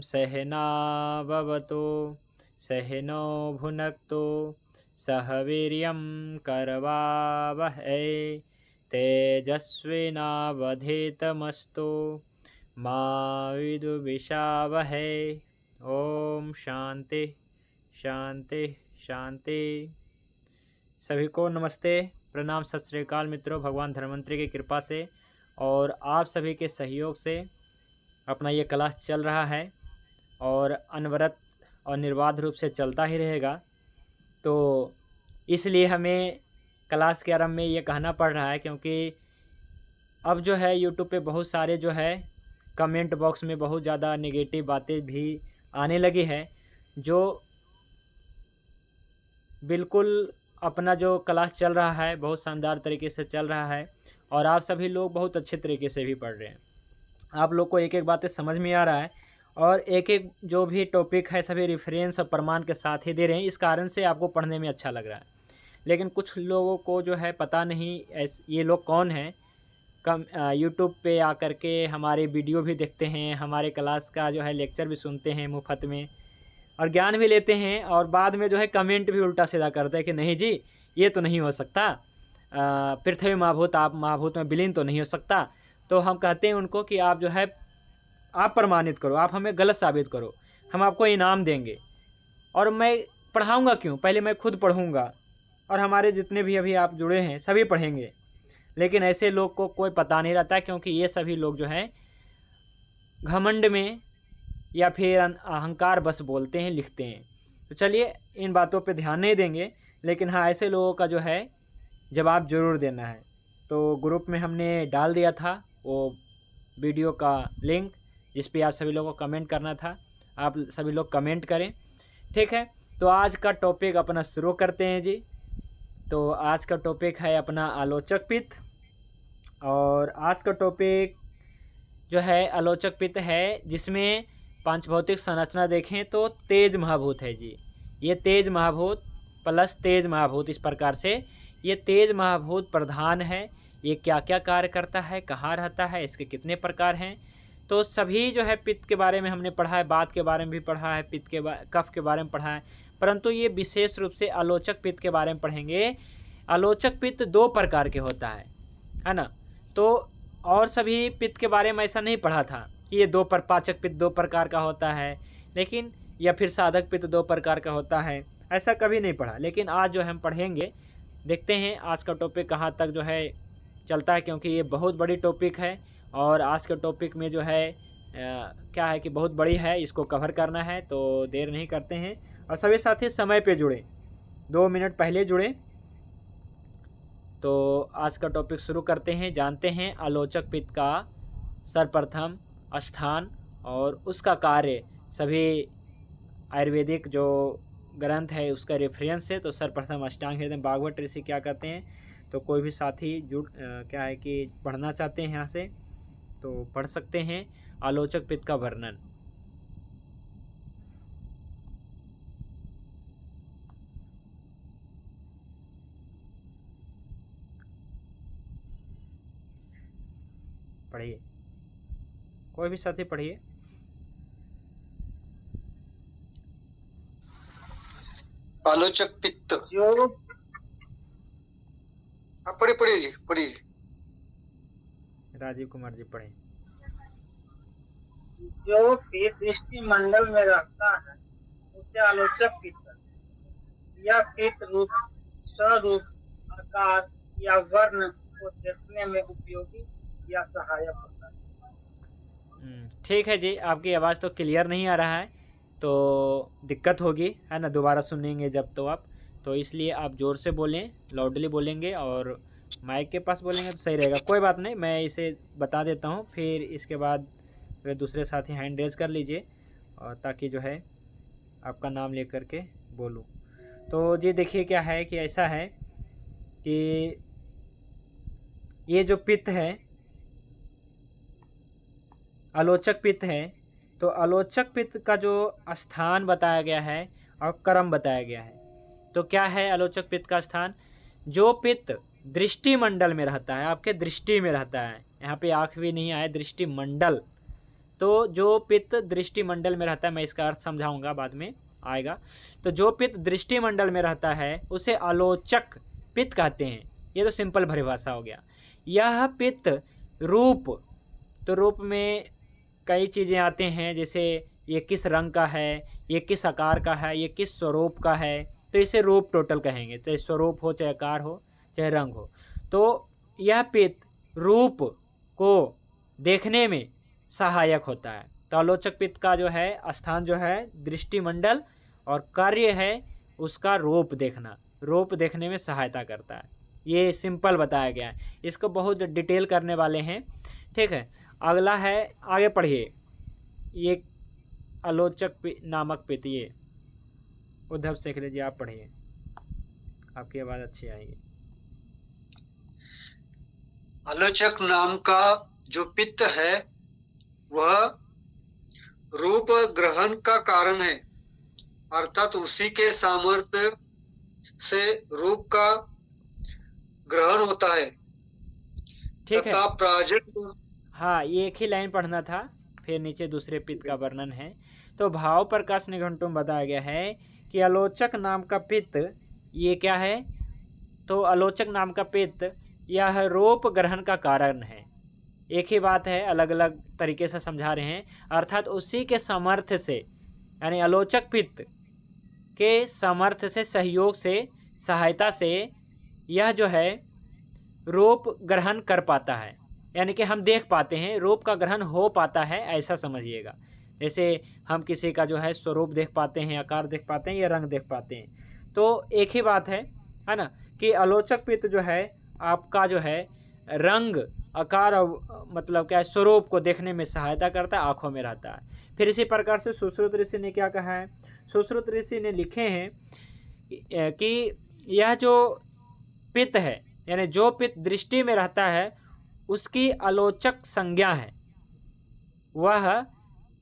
सहनाववतु सहनो भुनक्तु सह वीर्यं करवावहै तेजस्विनावधीतमस्तु मा विद्विषावहै। ओम शांति शांति शांति। सभी को नमस्ते, प्रणाम, सत श्री अकाल मित्रों। भगवान धन्वंतरि की कृपा से और आप सभी के सहयोग से अपना ये क्लास चल रहा है और अनवरत और निर्बाध रूप से चलता ही रहेगा। तो इसलिए हमें क्लास के आरंभ में ये कहना पड़ रहा है, क्योंकि अब जो है यूट्यूब पे बहुत सारे जो है कमेंट बॉक्स में बहुत ज़्यादा नेगेटिव बातें भी आने लगी है, जो बिल्कुल अपना जो क्लास चल रहा है बहुत शानदार तरीके से चल रहा है और आप सभी लोग बहुत अच्छे तरीके से भी पढ़ रहे हैं। आप लोग को एक एक बातें समझ में आ रहा है और एक एक जो भी टॉपिक है सभी रेफरेंस और प्रमाण के साथ ही दे रहे हैं। इस कारण से आपको पढ़ने में अच्छा लग रहा है। लेकिन कुछ लोगों को जो है पता नहीं ये लोग कौन हैं। कम यूट्यूब पे आकर के हमारे वीडियो भी देखते हैं, हमारे क्लास का जो है लेक्चर भी सुनते हैं मुफ्त में और ज्ञान भी लेते हैं, और बाद में जो है कमेंट भी उल्टा सीधा करते हैं कि नहीं जी ये तो नहीं हो सकता, पृथ्वी महाभूत आप महाभूत में विलीन तो नहीं हो सकता। तो हम कहते हैं उनको कि आप जो है आप प्रमाणित करो, आप हमें गलत साबित करो, हम आपको इनाम देंगे। और मैं पढ़ाऊँगा क्यों, पहले मैं खुद पढ़ूँगा और हमारे जितने भी अभी आप जुड़े हैं सभी पढ़ेंगे। लेकिन ऐसे लोग को कोई पता नहीं रहता, क्योंकि ये सभी लोग जो हैं घमंड में या फिर अहंकार बस बोलते हैं, लिखते हैं। तो चलिए इन बातों पे ध्यान नहीं देंगे, लेकिन हाँ ऐसे लोगों का जो है जवाब ज़रूर देना है। तो ग्रुप में हमने डाल दिया था वो वीडियो का लिंक, जिस पे आप सभी लोगों को कमेंट करना था। आप सभी लोग कमेंट करें, ठीक है। तो आज का टॉपिक अपना शुरू करते हैं जी। तो आज का टॉपिक है अपना आलोचक पित्त, और आज का टॉपिक जो है आलोचक पित्त है, जिसमें पांचभौतिक संरचना देखें तो तेज महाभूत है जी। ये तेज महाभूत प्लस तेज महाभूत, इस प्रकार से ये तेज महाभूत प्रधान है। ये क्या क्या कार्य करता है, कहाँ रहता है, इसके कितने प्रकार हैं, तो सभी जो है पित्त के बारे में हमने पढ़ा है, बात के बारे में भी पढ़ा है, पित्त के कफ के बारे में पढ़ा है। परंतु ये विशेष रूप से आलोचक पित्त के बारे में पढ़ेंगे। आलोचक पित्त दो प्रकार के होता है ना। तो और सभी पित्त के बारे में ऐसा नहीं पढ़ा था कि ये पाचक पित्त दो प्रकार का होता है, लेकिन या फिर साधक पित्त दो प्रकार का होता है, ऐसा कभी नहीं पढ़ा। लेकिन आज जो हम पढ़ेंगे, देखते हैं आज का टॉपिक कहाँ तक जो है चलता है, क्योंकि ये बहुत बड़ी टॉपिक है और आज के टॉपिक में जो है क्या है कि बहुत बड़ी है, इसको कवर करना है। तो देर नहीं करते हैं और सभी साथी समय पे जुड़े, 2 मिनट पहले जुड़े। तो आज का टॉपिक शुरू करते हैं, जानते हैं आलोचक पित्त का सर्वप्रथम स्थान और उसका कार्य। सभी आयुर्वेदिक जो ग्रंथ है उसका रेफरेंस है। तो सर्वप्रथम अष्टांग हृदय भागवत ऋषि क्या कहते हैं, तो कोई भी साथी क्या है कि पढ़ना चाहते हैं यहाँ से तो पढ़ सकते हैं आलोचक पित्त का वर्णन। पढ़िए, कोई भी साथी पढ़िए। आलोचक पित्त जो पढ़िए जी, पढ़िए। राजीव कुमार जी पढ़े। जो पित्त दृष्टि मंडल में रहता है उसे आलोचक पित्त या पित्त रूप, स्वरूप, आकार या वर्ण को देखने में उपयोगी या सहायक होता है। ठीक है जी, आपकी आवाज़ तो क्लियर नहीं आ रहा है, तो दिक्कत होगी है ना, दोबारा सुनेंगे जब तो आप, तो इसलिए आप ज़ोर से बोलें, लाउडली बोलेंगे और माइक के पास बोलेंगे तो सही रहेगा। कोई बात नहीं, मैं इसे बता देता हूँ, फिर इसके बाद फिर दूसरे साथी हैंड रेज कर लीजिए और ताकि जो है आपका नाम ले कर के बोलूँ। तो जी देखिए क्या है कि ऐसा है कि ये जो पित्त है आलोचक पित्त है, तो आलोचक पित्त का जो स्थान बताया गया है और क्रम बताया गया है। तो क्या है आलोचक पित्त का स्थान, जो पित्त दृष्टि मंडल में रहता है, आपके दृष्टि में रहता है, यहाँ पे आँख भी नहीं आए, दृष्टि मंडल, तो जो पित्त दृष्टिमंडल में रहता है, मैं इसका अर्थ समझाऊंगा बाद में आएगा। तो जो पित्त दृष्टिमंडल में रहता है उसे आलोचक पित्त कहते हैं। ये तो सिंपल परिभाषा हो गया। यह पित्त रूप, तो रूप में कई चीज़ें आते हैं, जैसे ये किस रंग का है, ये किस आकार का है, ये किस स्वरूप का है, तो इसे रूप टोटल कहेंगे, चाहे स्वरूप हो, चाहे आकार हो, चाहे रंग हो। तो यह पित्त रूप को देखने में सहायक होता है। तो आलोचक पित्त का जो है स्थान जो है दृष्टिमंडल, और कार्य है उसका रूप देखना, रूप देखने में सहायता करता है। ये सिंपल बताया गया है, इसको बहुत डिटेल करने वाले हैं, ठीक है। अगला है, आगे पढ़िए, ये आलोचक नामक पित्त, ये उद्धव शेख जी आप पढ़िए, आपकी आवाज़ अच्छी आएगी। आलोचक नाम का जो पित्त है वह रूप ग्रहण का कारण है, अर्थात उसी के सामर्थ्य से रूप का ग्रहण होता है। ठीक है, तथा प्राजक, हाँ ये एक ही लाइन पढ़ना था, फिर नीचे दूसरे पित्त का वर्णन है। तो भाव प्रकाश निघंटु में बताया गया है कि आलोचक नाम का पित्त ये क्या है, तो आलोचक नाम का पित्त यह रूप ग्रहण का कारण है। एक ही बात है, अलग अलग तरीके से समझा रहे हैं, अर्थात उसी के सामर्थ्य से, यानी आलोचक पित्त के सामर्थ्य से, सहयोग से, सहायता से यह जो है रूप ग्रहण कर पाता है, यानी कि हम देख पाते हैं, रूप का ग्रहण हो पाता है, ऐसा समझिएगा। जैसे हम किसी का जो है स्वरूप देख पाते हैं, आकार देख पाते हैं या रंग देख पाते हैं। तो एक ही बात है ना, कि आलोचक पित्त जो है आपका जो है रंग, आकार और मतलब क्या है स्वरूप को देखने में सहायता करता है, आँखों में रहता है। फिर इसी प्रकार से सुश्रुत ऋषि ने क्या कहा है, सुश्रुत ऋषि ने लिखे हैं कि यह जो पित्त है, यानी जो पित्त दृष्टि में रहता है उसकी आलोचक संज्ञा है, वह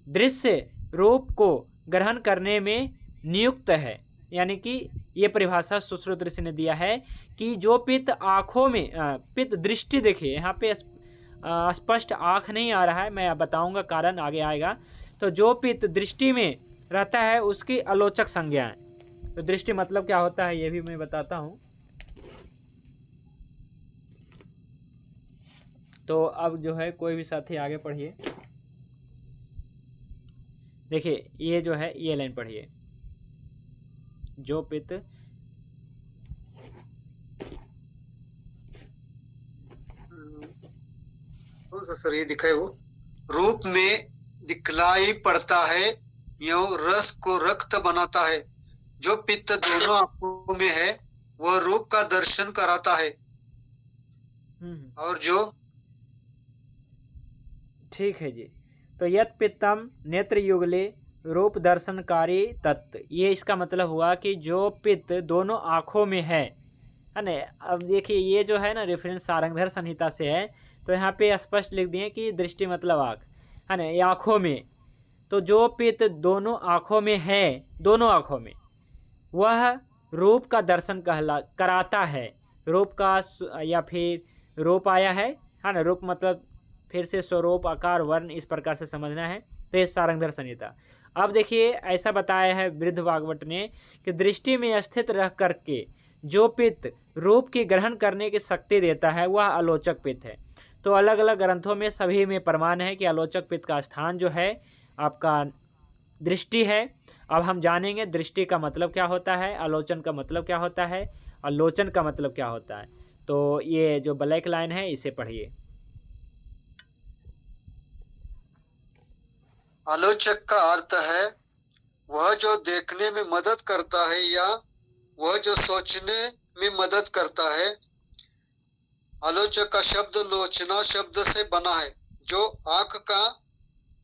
दृश्य रूप को ग्रहण करने में नियुक्त है। यानी कि ये परिभाषा सुश्रुत ऋषि ने दिया है कि जो पित्त आँखों में, पित्त दृष्टि, देखिए यहाँ पे स्पष्ट आँख नहीं आ रहा है, मैं बताऊंगा कारण आगे आएगा। तो जो पित्त दृष्टि में रहता है उसकी आलोचक संज्ञा है। तो दृष्टि मतलब क्या होता है ये भी मैं बताता हूँ। तो अब जो है कोई भी साथी आगे पढ़िए, देखिए ये जो है ये लाइन पढ़िए, जो पित्त कौन सा सर ये दिखा है, वो रूप में दिखलाई पड़ता है, यो रस को रक्त बनाता है। जो पित्त दोनों आंखों में है वह रूप का दर्शन कराता है। और जो, ठीक है जी, तो यत् पित्तम नेत्र युगले रूप दर्शनकारी तत्व, ये इसका मतलब हुआ कि जो पित्त दोनों आँखों में है ना। अब देखिए ये जो है ना रेफरेंस सारंगधर संहिता से है, तो यहाँ पे स्पष्ट लिख दिए कि दृष्टि मतलब आँख है ना, ये आँखों में। तो जो पित्त दोनों आँखों में है, दोनों आँखों में, वह रूप का दर्शन कराता है। रूप का या फिर रूप आया है ना, रूप मतलब फिर से स्वरूप, आकार, वर्ण, इस प्रकार से समझना है। तो ये सारंगधर संहिता। अब देखिए ऐसा बताया है वृद्ध भागवत ने कि दृष्टि में स्थित रह करके जो पित्त रूप की ग्रहण करने की शक्ति देता है वह आलोचक पित्त है। तो अलग अलग ग्रंथों में सभी में प्रमाण है कि आलोचक पित्त का स्थान जो है आपका दृष्टि है। अब हम जानेंगे दृष्टि का मतलब क्या होता है, आलोचन का मतलब क्या होता है, आलोचन का मतलब क्या होता है। तो ये जो ब्लैक लाइन है इसे पढ़िए। आलोचक का अर्थ है वह जो देखने में मदद करता है या वह जो सोचने में मदद करता है। आलोचक का शब्द लोचना शब्द से बना है जो आंख का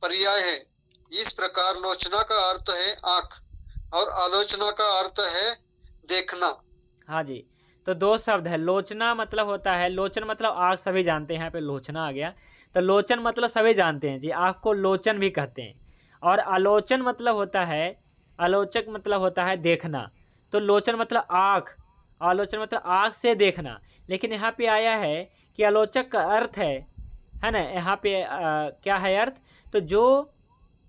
पर्याय है। इस प्रकार लोचना का अर्थ है आंख और आलोचना का अर्थ है देखना। हाँ जी, तो दो शब्द है। लोचना मतलब होता है, लोचन मतलब आँख, सभी जानते हैं, यहाँ पे लोचना आ गया। तो लोचन मतलब सभी जानते हैं जी, आँख को लोचन भी कहते हैं। और आलोचन मतलब होता है, आलोचक मतलब होता है देखना। तो लोचन मतलब आँख, आलोचन मतलब आँख से देखना। लेकिन यहाँ पे आया है कि आलोचक का अर्थ है ना, यहाँ पे क्या है अर्थ, तो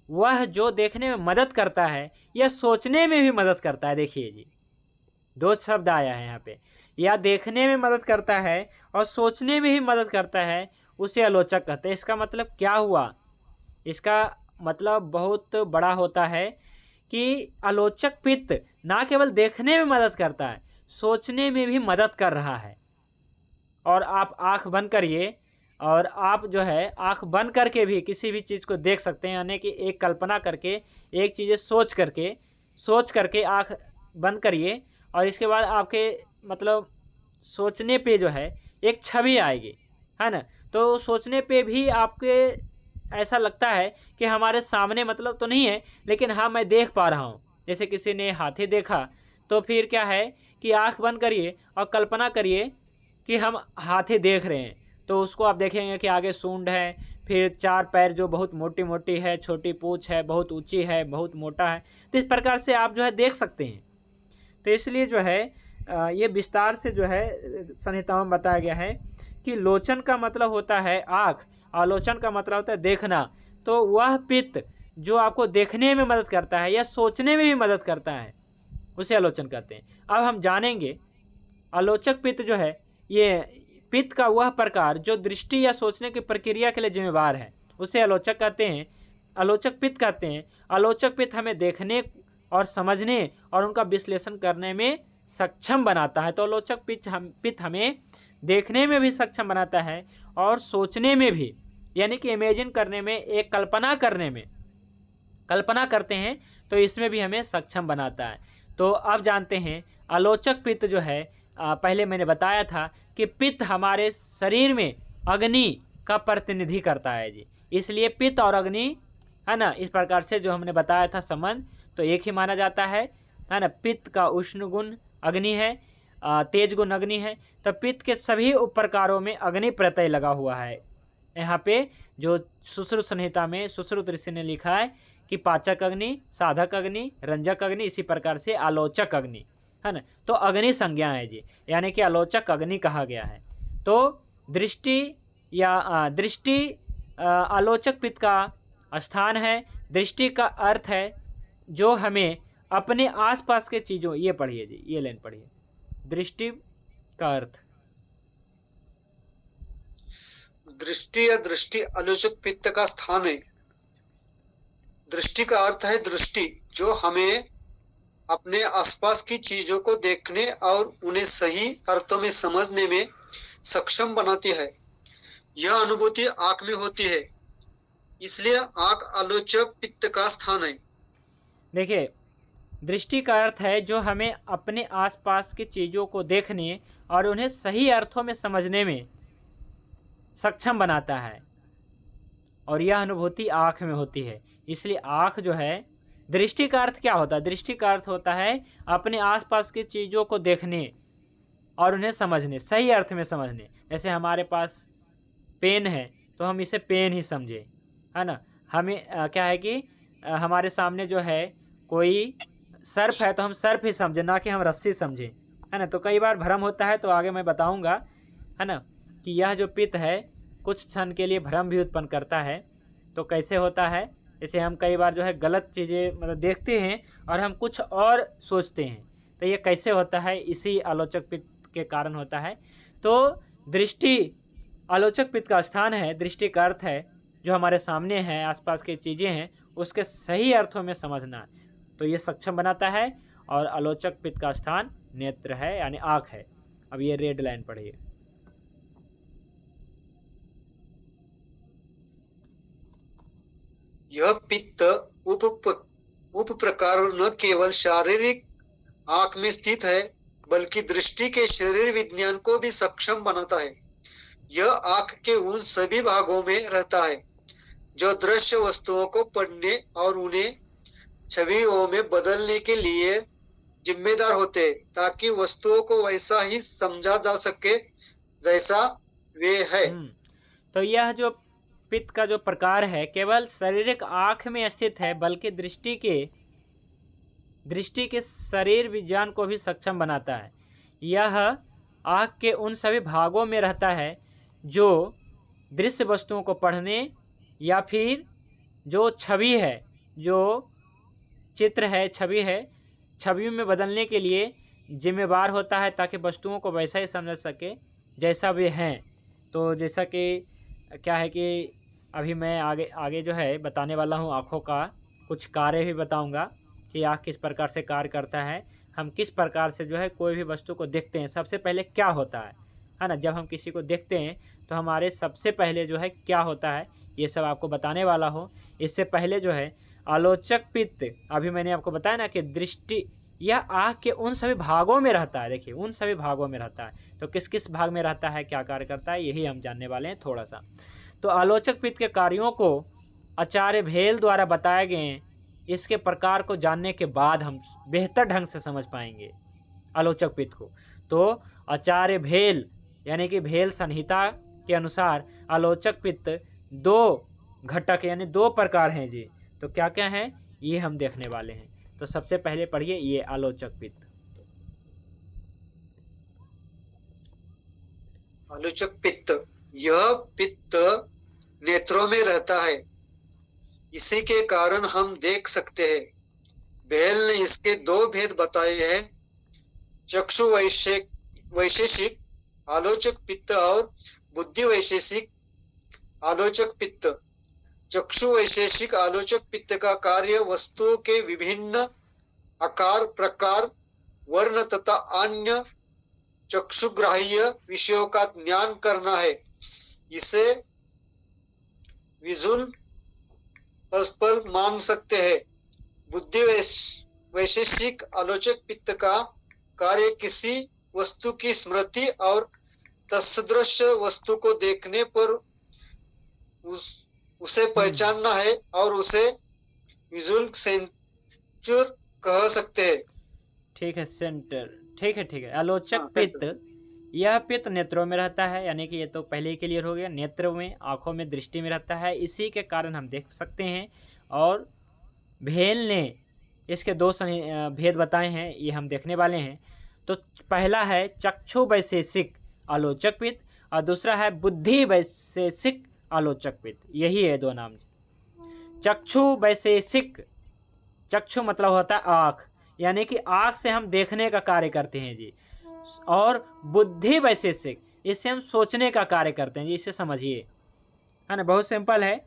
वह जो देखने में मदद करता है या सोचने में भी मदद करता है। देखिए जी, दो शब्द आया है यहाँ पे, या देखने में मदद करता है और सोचने में भी मदद करता है, उसे आलोचक कहते हैं। इसका मतलब क्या हुआ? इसका मतलब बहुत बड़ा होता है कि आलोचक पित्त ना केवल देखने में मदद करता है, सोचने में भी मदद कर रहा है। और आप आंख बंद करिए और आप जो है आंख बंद करके भी किसी भी चीज़ को देख सकते हैं, यानी कि एक कल्पना करके, एक चीज़ें सोच करके आंख बंद करिए और इसके बाद आपके मतलब सोचने पे जो है एक छवि आएगी, है ना। तो सोचने पे भी आपके ऐसा लगता है कि हमारे सामने मतलब तो नहीं है, लेकिन हाँ मैं देख पा रहा हूँ। जैसे किसी ने हाथी देखा तो फिर क्या है कि आंख बंद करिए और कल्पना करिए कि हम हाथी देख रहे हैं, तो उसको आप देखेंगे कि आगे सूंड है, फिर चार पैर जो बहुत मोटी मोटी है, छोटी पूँछ है, बहुत ऊंची है, बहुत मोटा है। तो इस प्रकार से आप जो है देख सकते हैं। तो इसलिए जो है ये विस्तार से जो है संहिताओं में बताया गया है कि लोचन का मतलब होता है आँख, आलोचन का मतलब होता है देखना। तो वह पित्त जो आपको देखने में मदद करता है या सोचने में भी मदद करता है, उसे आलोचन कहते हैं। अब हम जानेंगे आलोचक पित्त जो है, ये पित्त का वह प्रकार जो दृष्टि या सोचने की प्रक्रिया के लिए जिम्मेवार है, उसे आलोचक कहते हैं, आलोचक पित्त कहते हैं। आलोचक पित्त हमें देखने और समझने और उनका विश्लेषण करने में सक्षम बनाता है। तो आलोचक पित्त हमें देखने में भी सक्षम बनाता है और सोचने में भी, यानी कि इमेजिन करने में, एक कल्पना करते हैं तो इसमें भी हमें सक्षम बनाता है। तो अब जानते हैं आलोचक पित्त जो है, पहले मैंने बताया था कि पित्त हमारे शरीर में अग्नि का प्रतिनिधि करता है जी, इसलिए पित्त और अग्नि, है ना, इस प्रकार से जो हमने बताया था संबंध, तो एक ही माना जाता है ना। पित्त का उष्ण गुण अग्नि है, तेज गुण अग्नि है। तो पित्त के सभी उपप्रकारों में अग्नि प्रत्यय लगा हुआ है। यहाँ पे जो सुश्रुत संहिता में सुश्रुत ऋषि ने लिखा है कि पाचक अग्नि, साधक अग्नि, रंजक अग्नि, इसी प्रकार से आलोचक अग्नि, है ना। तो अग्नि संज्ञा है जी, यानी कि आलोचक अग्नि कहा गया है। तो दृष्टि आलोचक पित्त का स्थान है। दृष्टि का अर्थ है जो हमें अपने आसपास के चीज़ों, ये पढ़िए जी, ये लाइन पढ़िए, दृष्टि का अर्थ। दृष्टि या दृष्टि आलोचक पित्त का स्थान है। दृष्टि का अर्थ है दृष्टि, जो हमें अपने आसपास की चीजों को देखने और उन्हें सही अर्थों में समझने में सक्षम बनाती है। यह अनुभूति आंख में होती है, इसलिए आंख आलोचक पित्त का स्थान है। देखिए, दृष्टि का अर्थ है जो हमें अपने आसपास की चीज़ों को देखने और उन्हें सही अर्थों में समझने में सक्षम बनाता है, और यह अनुभूति आँख में होती है। इसलिए आँख जो है, दृष्टि का अर्थ क्या होता है? दृष्टि का अर्थ होता है अपने आसपास की चीज़ों को देखने और उन्हें समझने, सही अर्थ में समझने। जैसे हमारे पास पेन है तो हम इसे पेन ही समझे, है ना। हमें क्या है कि हमारे सामने जो है कोई सर्फ है तो हम सर्फ ही समझे, ना कि हम रस्सी समझे, है ना। तो कई बार भ्रम होता है, तो आगे मैं बताऊंगा, है ना, कि यह जो पित्त है कुछ क्षण के लिए भ्रम भी उत्पन्न करता है। तो कैसे होता है? जैसे हम कई बार जो है गलत चीज़ें मतलब देखते हैं और हम कुछ और सोचते हैं, तो ये कैसे होता है? इसी आलोचक पित्त के कारण होता है। तो दृष्टि आलोचक पित्त का स्थान है। दृष्टि का अर्थ है जो हमारे सामने है, आसपास की चीज़ें हैं, उसके सही अर्थों में समझना, तो ये सक्षम बनाता है। और आलोचक पित्त का स्थान नेत्र है, यानी आँख है। अब ये रेड लाइन पढ़िए। यह पित्त उप प्रकार न केवल शारीरिक आंख में स्थित है, बल्कि दृष्टि के शरीर विज्ञान को भी सक्षम बनाता है। यह आंख के उन सभी भागों में रहता है जो दृश्य वस्तुओं को पढ़ने और उन्हें छवियों में बदलने के लिए जिम्मेदार होते हैं, ताकि वस्तुओं को वैसा ही समझा जा सके जैसा वे है। तो यह जो पित्त का जो प्रकार है केवल शारीरिक आँख में स्थित है, बल्कि दृष्टि के शरीर विज्ञान को भी सक्षम बनाता है। यह आँख के उन सभी भागों में रहता है जो दृश्य वस्तुओं को पढ़ने या फिर जो छवि है, जो चित्र है, छवि है, छवि में बदलने के लिए जिम्मेवार होता है, ताकि वस्तुओं को वैसा ही समझ सके जैसा वे हैं। तो जैसा कि क्या है कि अभी मैं आगे आगे जो है बताने वाला हूँ, आँखों का कुछ कार्य भी बताऊँगा कि आँख किस प्रकार से कार्य करता है, हम किस प्रकार से जो है कोई भी वस्तु को देखते हैं। सबसे पहले क्या होता है ना, जब हम किसी को देखते हैं तो हमारे सबसे पहले जो है क्या होता है, ये सब आपको बताने वाला हूँ। इससे पहले जो है आलोचक पित्त, अभी मैंने आपको बताया ना कि दृष्टि, यह आँख के उन सभी भागों में रहता है। देखिए उन सभी भागों में रहता है, तो किस किस भाग में रहता है, क्या कार्य करता है, यही हम जानने वाले हैं थोड़ा सा। तो आलोचक पित्त के कार्यों को आचार्य भेल द्वारा बताए गए हैं। इसके प्रकार को जानने के बाद हम बेहतर ढंग से समझ पाएंगे आलोचक पित्त को। तो आचार्य भेल यानी कि भेल संहिता के अनुसार आलोचक पित्त 2 घटक यानी 2 प्रकार हैं जी। तो क्या क्या हैं ये हम देखने वाले हैं। तो सबसे पहले पढ़िए ये आलोचक पित्त। आलोचक पित्त, यह पित्त नेत्रों में रहता है, इसी के कारण हम देख सकते हैं। बेल ने इसके 2 भेद बताए हैं, चक्षु वैशेषिक आलोचक पित्त और बुद्धि वैशेषिक आलोचक पित्त। चक्षु वैशेषिक आलोचक पित्त का कार्य वस्तुओं के विभिन्न आकार, प्रकार, वर्ण तथा अन्य चक्षुग्राह्य विषयों का ज्ञान करना है। इसे विजुअल पल्स मान सकते हैं। बुद्धि वैशेषिक आलोचक पित्त का कार्य किसी वस्तु की स्मृति और तत्सदृश वस्तु को देखने पर उसे पहचानना है और उसे विजुअल सेंचर कह सकते हैं। ठीक है, सेंटर, ठीक है। आलोचक पित्त, यह पित्त नेत्रों में रहता है, यानी कि ये तो पहले ही क्लियर हो गया, नेत्र में, आंखों में, दृष्टि में रहता है, इसी के कारण हम देख सकते हैं। और भेल ने इसके 2 भेद बताए हैं, ये हम देखने वाले हैं। तो पहला है चक्षु वैशेषिक आलोचक पित्त और दूसरा है बुद्धि वैशेषिक आलोचक पित्त। यही है 2 नाम। चक्षु वैशेषिक, चक्षु मतलब होता है आँख, यानी कि आँख से हम देखने का कार्य करते हैं जी। और बुद्धि वैशेषिक, इससे हम सोचने का कार्य करते हैं जी। इसे समझिए, है ना, बहुत सिंपल है,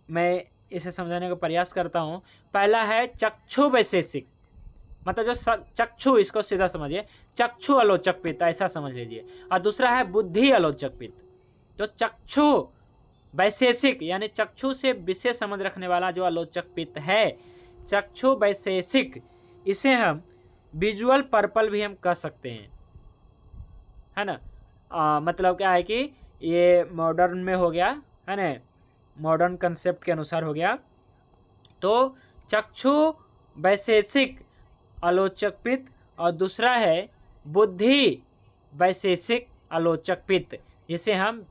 मैं इसे समझाने का प्रयास करता हूँ। पहला है चक्षु वैशेषिक, मतलब जो चक्षु, इसको सीधा समझिए, चक्षु आलोचक पित्त ऐसा समझ लीजिए। और दूसरा है बुद्धि आलोचक पित्त। तो चक्षु वैशेषिक यानी चक्षु से विशेष समझ रखने वाला जो आलोचक पित्त है, चक्षु वैशेषिक, इसे हम विजुअल पर्पल भी हम कह सकते हैं, है ना। मतलब क्या है कि ये मॉडर्न में हो गया, है ना, मॉडर्न कंसेप्ट के अनुसार हो गया। तो चक्षु वैशेषिक आलोचक पित्त और दूसरा है बुद्धि वैशेषिक आलोचक पित्त, जिसे हम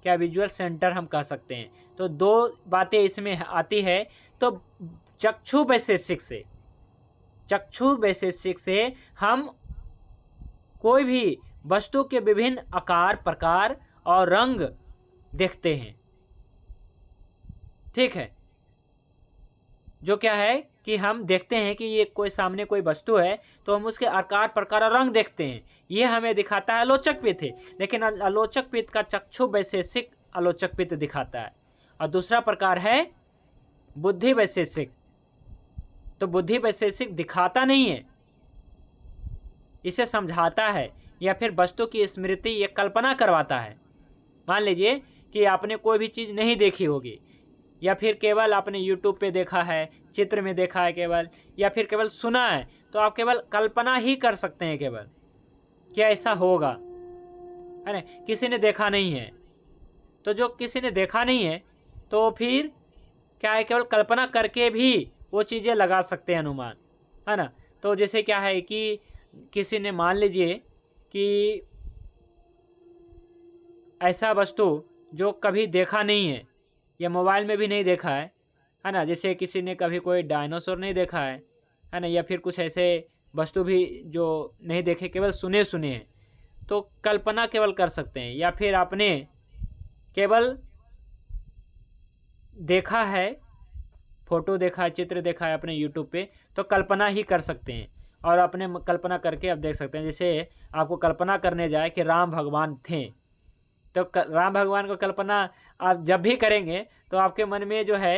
क्या विजुअल सेंटर हम कह सकते हैं। तो 2 बातें इसमें आती है। तो चक्षु वैशेषिक से हम कोई भी वस्तु के विभिन्न आकार, प्रकार और रंग देखते हैं, ठीक है। जो क्या है कि हम देखते हैं कि ये कोई सामने कोई वस्तु है तो हम उसके आकार, प्रकार और रंग देखते हैं, ये हमें दिखाता है आलोचक पित्त है। लेकिन आलोचक पित्त का चक्षु वैशेषिक आलोचक पित्त दिखाता है। और दूसरा प्रकार है बुद्धि वैशेषिक। तो बुद्धि वैशेषिक दिखाता नहीं है, इसे समझाता है या फिर वस्तु की स्मृति या कल्पना करवाता है। मान लीजिए कि आपने कोई भी चीज़ नहीं देखी होगी, या फिर केवल आपने YouTube पे देखा है, चित्र में देखा है केवल, या फिर केवल सुना है, तो आप केवल कल्पना ही कर सकते हैं केवल कि ऐसा होगा, है ना। किसी ने देखा नहीं है, तो जो किसी ने देखा नहीं है तो फिर क्या है, केवल कल्पना करके भी वो चीज़ें लगा सकते हैं, अनुमान, है ना। तो जैसे क्या है कि किसी ने मान लीजिए कि ऐसा वस्तु जो कभी देखा नहीं है या मोबाइल में भी नहीं देखा है ना, जैसे किसी ने कभी कोई डायनासोर नहीं देखा है ना, या फिर कुछ ऐसे वस्तु भी जो नहीं देखे, केवल सुने हैं, तो कल्पना केवल कर सकते हैं। या फिर आपने केवल देखा है फ़ोटो देखा है, चित्र देखा है अपने यूट्यूब पे, तो कल्पना ही कर सकते हैं और अपने कल्पना करके अब देख सकते हैं। जैसे आपको कल्पना करने जाए कि राम भगवान थे, तो राम भगवान को कल्पना आप जब भी करेंगे तो आपके मन में जो है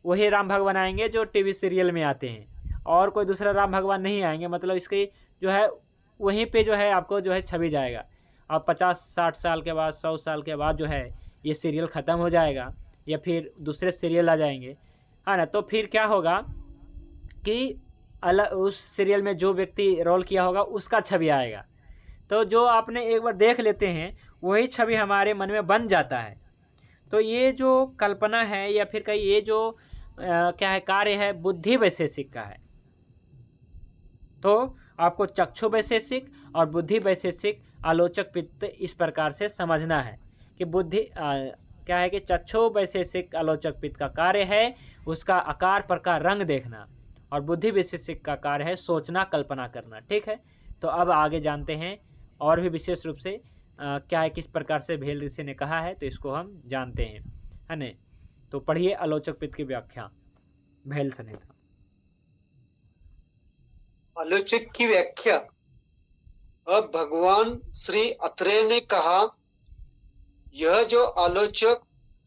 वही राम भगवान आएंगे जो टीवी सीरियल में आते हैं, और कोई दूसरा राम भगवान नहीं आएंगे। मतलब इसकी जो है वहीं पे जो है आपको जो है छवि जाएगा। और 50-60 साल के बाद, 100 साल के बाद जो है ये सीरियल ख़त्म हो जाएगा या फिर दूसरे सीरियल आ जाएंगे, है ना। तो फिर क्या होगा कि अलग उस सीरियल में जो व्यक्ति रोल किया होगा उसका छवि आएगा। तो जो आपने एक बार देख लेते हैं वही छवि हमारे मन में बन जाता है। तो ये जो कल्पना है या फिर कहीं ये जो क्या है कार्य है, बुद्धि वैशेषिक का है। तो आपको चक्षु वैशेषिक और बुद्धि वैशेषिक आलोचक पित्त इस प्रकार से समझना है कि बुद्धि क्या है कि चक्षु वैशेषिक आलोचक पित्त का कार्य है उसका आकार प्रकार रंग देखना, और बुद्धि वैशेषिक का कार्य है सोचना कल्पना करना। ठीक है, तो अब आगे जानते हैं और भी विशेष रूप से क्या है किस प्रकार से भेल ऋषि ने कहा है, तो इसको हम जानते हैं, है न। तो पढ़िए आलोचक पित्त की व्याख्या भेल संहिता। आलोचक की व्याख्या। अब भगवान श्री अत्रेय ने कहा, यह जो आलोचक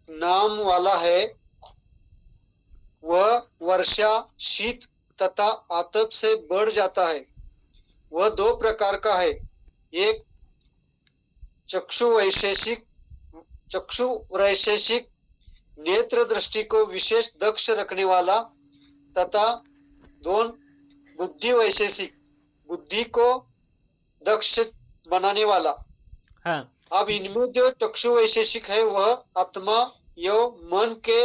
नाम वाला है वह वर्षा, शीत तथा आतप से बढ़ जाता है। वह दो प्रकार का है, एक चक्षु वैशेषिक नेत्र दृष्टि को विशेष दक्ष रखने वाला, तथा दोन बुद्धि वैशेषिक बुद्धि को दक्ष बनाने वाला। हाँ। अब इनमें जो चक्षु वैशेषिक है वह आत्मा या मन के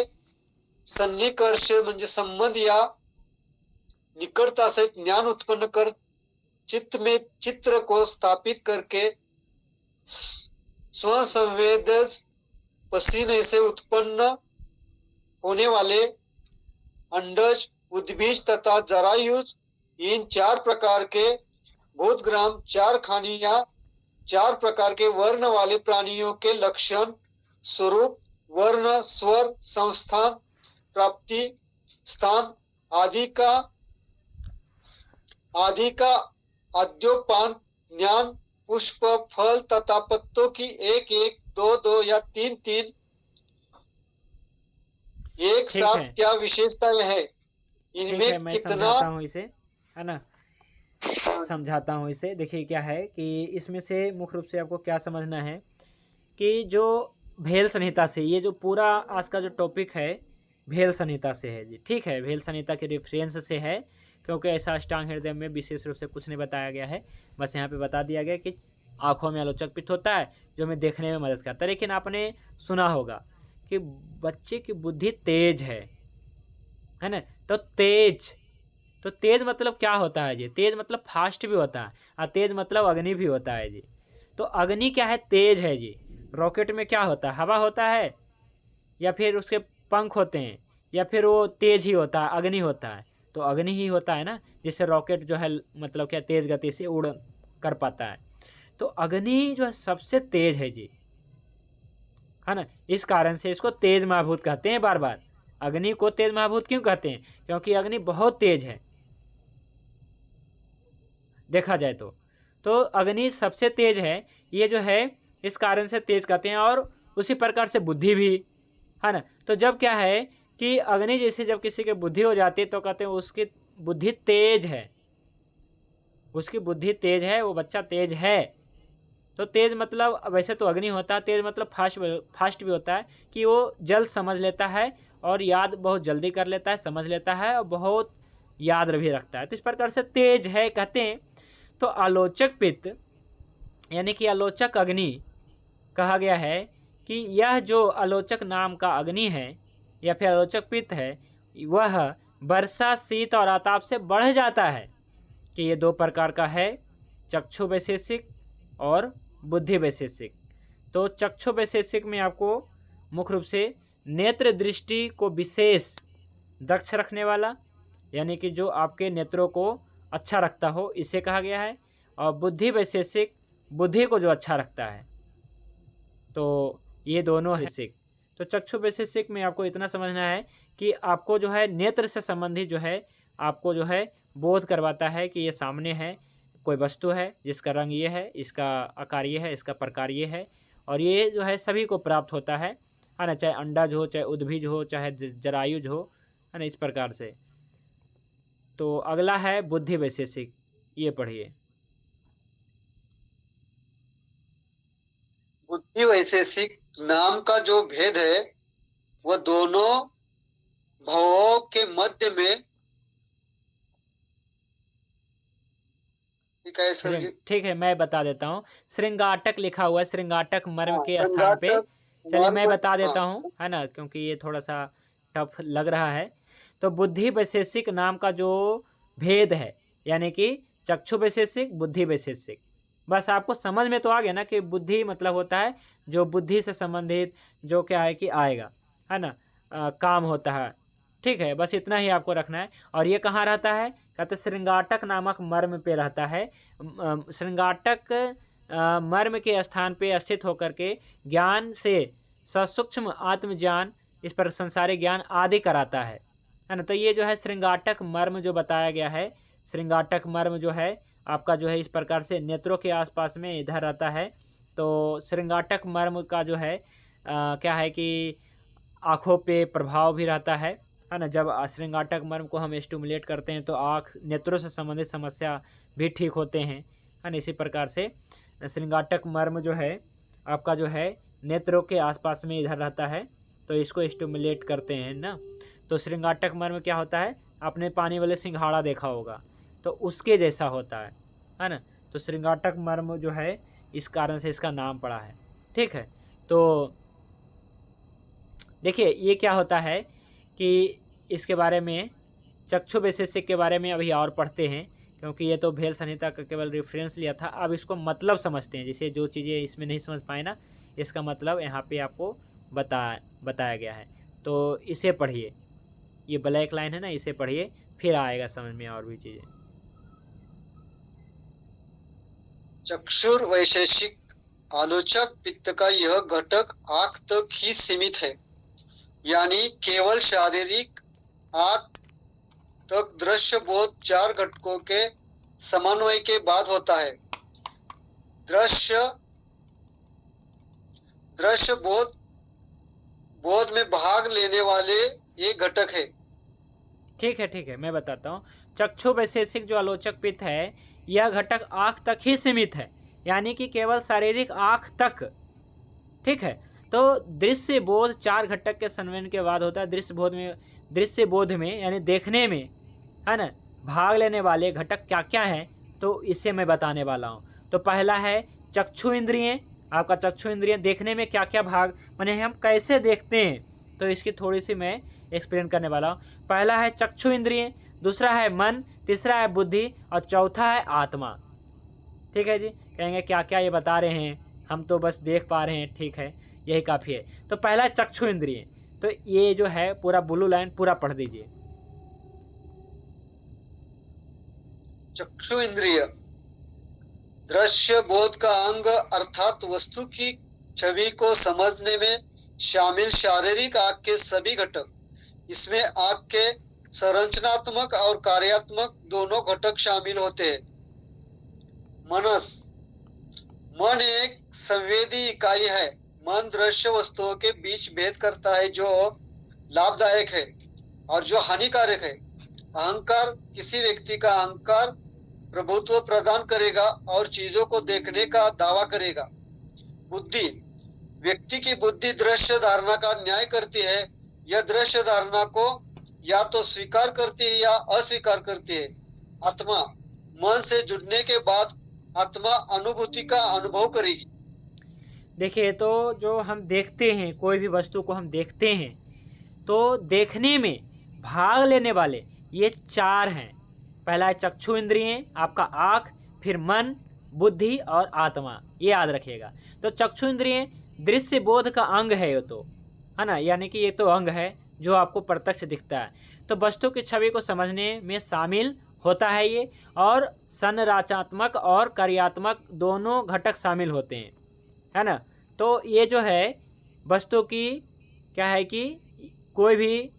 सन्निकर्ष म्हणजे संबंध या निकटता से ज्ञान उत्पन्न कर चित्त में चित्र को स्थापित करके स्वसंवेद पसीने से उत्पन्न होने वाले अंडज, उद्बीज तथा जरायुज, इन 4 प्रकार के भूतग्राम, 4 खानी या 4 प्रकार के वर्ण वाले प्राणियों के लक्षण, स्वरूप, वर्ण, स्वर, संस्थान, प्राप्ति स्थान आदि का अद्योपान ज्ञान, पुष्प, फल तथा पत्तों की 1-1, 2-2 या 3-3 एक साथ क्या विशेषताएं है, इनमें मैं कितना समझाता हूँ इसे, है ना, समझाता हूँ इसे। देखिए क्या है कि इसमें से मुख्य रूप से आपको क्या समझना है कि जो भेल संहिता से, ये जो पूरा आज का जो टॉपिक है भेल संहिता से है जी। ठीक है, भेल संहिता के रेफरेंस से है, क्योंकि ऐसा अष्टांग हृदय में विशेष रूप से कुछ नहीं बताया गया है, बस यहाँ पे बता दिया गया कि आँखों में आलोचक पित्त होता है जो हमें देखने में मदद करता है। लेकिन आपने सुना होगा कि बच्चे की बुद्धि तेज है ना। तो तेज मतलब क्या होता है जी? तेज मतलब फास्ट भी होता है, और तेज मतलब अग्नि भी होता है जी। तो अग्नि क्या है? तेज है जी। रॉकेट में क्या होता है? हवा होता है, या फिर उसके पंख होते हैं, या फिर वो तेज ही होता है, अग्नि होता है? तो अग्नि ही होता है ना, जिससे रॉकेट जो है मतलब क्या तेज गति से उड़ कर पाता है। तो अग्नि जो है सबसे तेज है जी, है ना। इस कारण से इसको तेज महाभूत कहते हैं। बार बार अग्नि को तेज महाभूत क्यों कहते हैं? क्योंकि अग्नि बहुत तेज है देखा जाए तो अग्नि सबसे तेज है, ये जो है इस कारण से तेज कहते हैं। और उसी प्रकार से बुद्धि भी, है ना। तो जब क्या है कि अग्नि जैसे जब किसी की बुद्धि हो जाती है तो कहते हैं उसकी बुद्धि तेज है, उसकी बुद्धि तेज है, वो बच्चा तेज है। तो तेज मतलब वैसे तो अग्नि होता है, तेज मतलब फास्ट भी होता है कि वो जल्द समझ लेता है और याद बहुत जल्दी कर लेता है, समझ लेता है और बहुत याद भी रखता है। तो इस प्रकार से तेज है कहते हैं। तो आलोचक पित्त यानी कि आलोचक अग्नि कहा गया है कि यह जो आलोचक नाम का अग्नि है या फिर आलोचक पित्त है, वह वर्षा, शीत और आताप से बढ़ जाता है। कि ये 2 प्रकार का है, चक्षु वैशेषिक और बुद्धि वैशेषिक। तो चक्षु वैशेषिक में आपको मुख्य रूप से नेत्र दृष्टि को विशेष दक्ष रखने वाला, यानी कि जो आपके नेत्रों को अच्छा रखता हो, इसे कहा गया है। और बुद्धि वैशेषिक बुद्धि को जो अच्छा रखता है, तो ये दोनों वैशेषिक। तो चक्षु वैशेषिक में आपको इतना समझना है कि आपको जो है नेत्र से संबंधित जो है आपको जो है बोध करवाता है कि ये सामने है, कोई वस्तु है जिसका रंग ये है, इसका आकार ये है, इसका प्रकार ये है, और ये जो है सभी को प्राप्त होता है ना, चाहे अंडज हो, चाहे उद्भिज हो, चाहे जरायुज हो, है ना, इस प्रकार से। तो अगला है बुद्धि वैशेषिक, ये पढ़िए। बुद्धि वैशेषिक नाम का जो भेद है वह दोनों भावों के मध्य में, ठीक है सर जी? ठीक है, मैं बता देता हूँ। श्रृंगाटक लिखा हुआ है, श्रृंगाटक मर्म के स्थान पे। चलिए मैं बता देता हूँ, है ना, क्योंकि ये थोड़ा सा टफ लग रहा है। तो बुद्धि वैशेषिक नाम का जो भेद है, यानी कि चक्षु वैशेषिक, बुद्धि वैशेषिक, बस आपको समझ में तो आ गया ना कि बुद्धि मतलब होता है जो बुद्धि से संबंधित जो क्या है कि आएगा, है ना, काम होता है। ठीक है, बस इतना ही आपको रखना है। और ये कहाँ रहता है? कहते श्रृंगाटक नामक मर्म पे रहता है। श्रृंगाटक मर्म के स्थान पे स्थित होकर के ज्ञान से ससूक्ष्म आत्मज्ञान, इस पर संसारिक ज्ञान आदि कराता है ना। तो ये जो है श्रृंगाटक मर्म जो बताया गया है, श्रृंगाटक मर्म जो है आपका जो है इस प्रकार से नेत्रों के आसपास में इधर रहता है। तो श्रृंगाटक मर्म का जो है क्या है कि आँखों पे प्रभाव भी रहता है ना। जब श्रृंगाटक मर्म को हम स्टिमुलेट करते हैं तो आँख, नेत्रों से संबंधित समस्या भी ठीक होते हैं, है ना। इसी प्रकार से श्रृंगाटक मर्म जो है आपका जो है नेत्रों के आसपास में इधर रहता है, तो इसको स्टिमुलेट करते हैं ना। तो श्रृंगाटक मर्म क्या होता है? आपने पानी वाले सिंघाड़ा देखा होगा, तो उसके जैसा होता है ना। तो श्रृंगाटक मर्म जो है इस कारण से इसका नाम पड़ा है। ठीक है, तो देखिए ये क्या होता है कि इसके बारे में, चक्षु वैशेषिक के बारे में अभी और पढ़ते हैं, क्योंकि ये तो भेल संहिता का केवल रेफरेंस लिया था। अब इसको मतलब समझते हैं, जैसे जो चीज़ें इसमें नहीं समझ पाए ना, इसका मतलब यहाँ पे आपको बताया गया है। तो इसे पढ़िए, ये ब्लैक लाइन है ना, इसे पढ़िए, फिर आएगा समझ में और भी चीज़ें। चक्षुर वैशेषिक आलोचक पित्त का यह घटक आँख तक ही सीमित है, यानी केवल शारीरिक आँख तक दृश्य बोध चार घटकों के समन्वय के बाद होता है। दृश्य बोध में भाग लेने वाले ये घटक है। ठीक है, मैं बताता हूँ। चक्षु वैशेषिक जो आलोचक पित्त है, यह घटक आँख तक ही सीमित है, यानी कि केवल शारीरिक आँख तक। ठीक है, तो दृश्य बोध चार घटक के संवयन के बाद होता है। दृश्य बोध में यानी देखने में, है ना, भाग लेने वाले घटक क्या क्या हैं, तो इसे मैं बताने वाला हूँ। तो पहला है चक्षु इंद्रियें। आपका चक्षु इंद्रियें देखने में क्या क्या भाग, माने हम कैसे देखते हैं, तो इसकी थोड़ी सी मैं एक्सप्लेन करने वाला हूँ। पहला है चक्षु इंद्रियें, दूसरा है मन, तीसरा है बुद्धि, और चौथा है आत्मा। ठीक है जी, कहेंगे क्या क्या ये बता रहे हैं, हम तो बस देख पा रहे हैं। ठीक है, यही काफ़ी है। तो पहला है चक्षु इंद्रिय, तो ये जो है पूरा ब्लू लाइन पूरा पढ़ दीजिए। चक्षु इंद्रिय दृश्य बोध का अंग, अर्थात वस्तु की छवि को समझने में शामिल शारीरिक आँख के सभी घटक। इसमें आँख के संरचनात्मक और कार्यात्मक दोनों घटक शामिल होते हैं। मन एक संवेदी इकाई है। मन दृश्य वस्तुओं के बीच भेद करता है, जो लाभदायक है और जो हानिकारक है। अहंकार किसी व्यक्ति का अहंकार प्रभुत्व प्रदान करेगा और चीजों को देखने का दावा करेगा। बुद्धि व्यक्ति की बुद्धि दृश्य धारणा का न्याय करती है। यह दृश्य धारणा को या तो स्वीकार करती है या अस्वीकार करती है। आत्मा मन से जुड़ने के बाद आत्मा अनुभूति का अनुभव करेगी। देखिए, तो जो हम देखते हैं, कोई भी वस्तु को हम देखते हैं, तो देखने में भाग लेने वाले ये चार हैं। पहला है चक्षु इंद्रियें, आपका आँख, फिर मन, बुद्धि और आत्मा, ये याद रखिएगा। तो चक्षु इंद्रियें दृश्य बोध का अंग है, ये तो है ना, यानी कि ये तो अंग है जो आपको प्रत्यक्ष दिखता है। तो वस्तु की छवि को समझने में शामिल होता है ये, और संरचनात्मक और कार्यात्मक दोनों घटक शामिल होते हैं, है ना। तो ये जो है वस्तु की क्या है कि कोई भी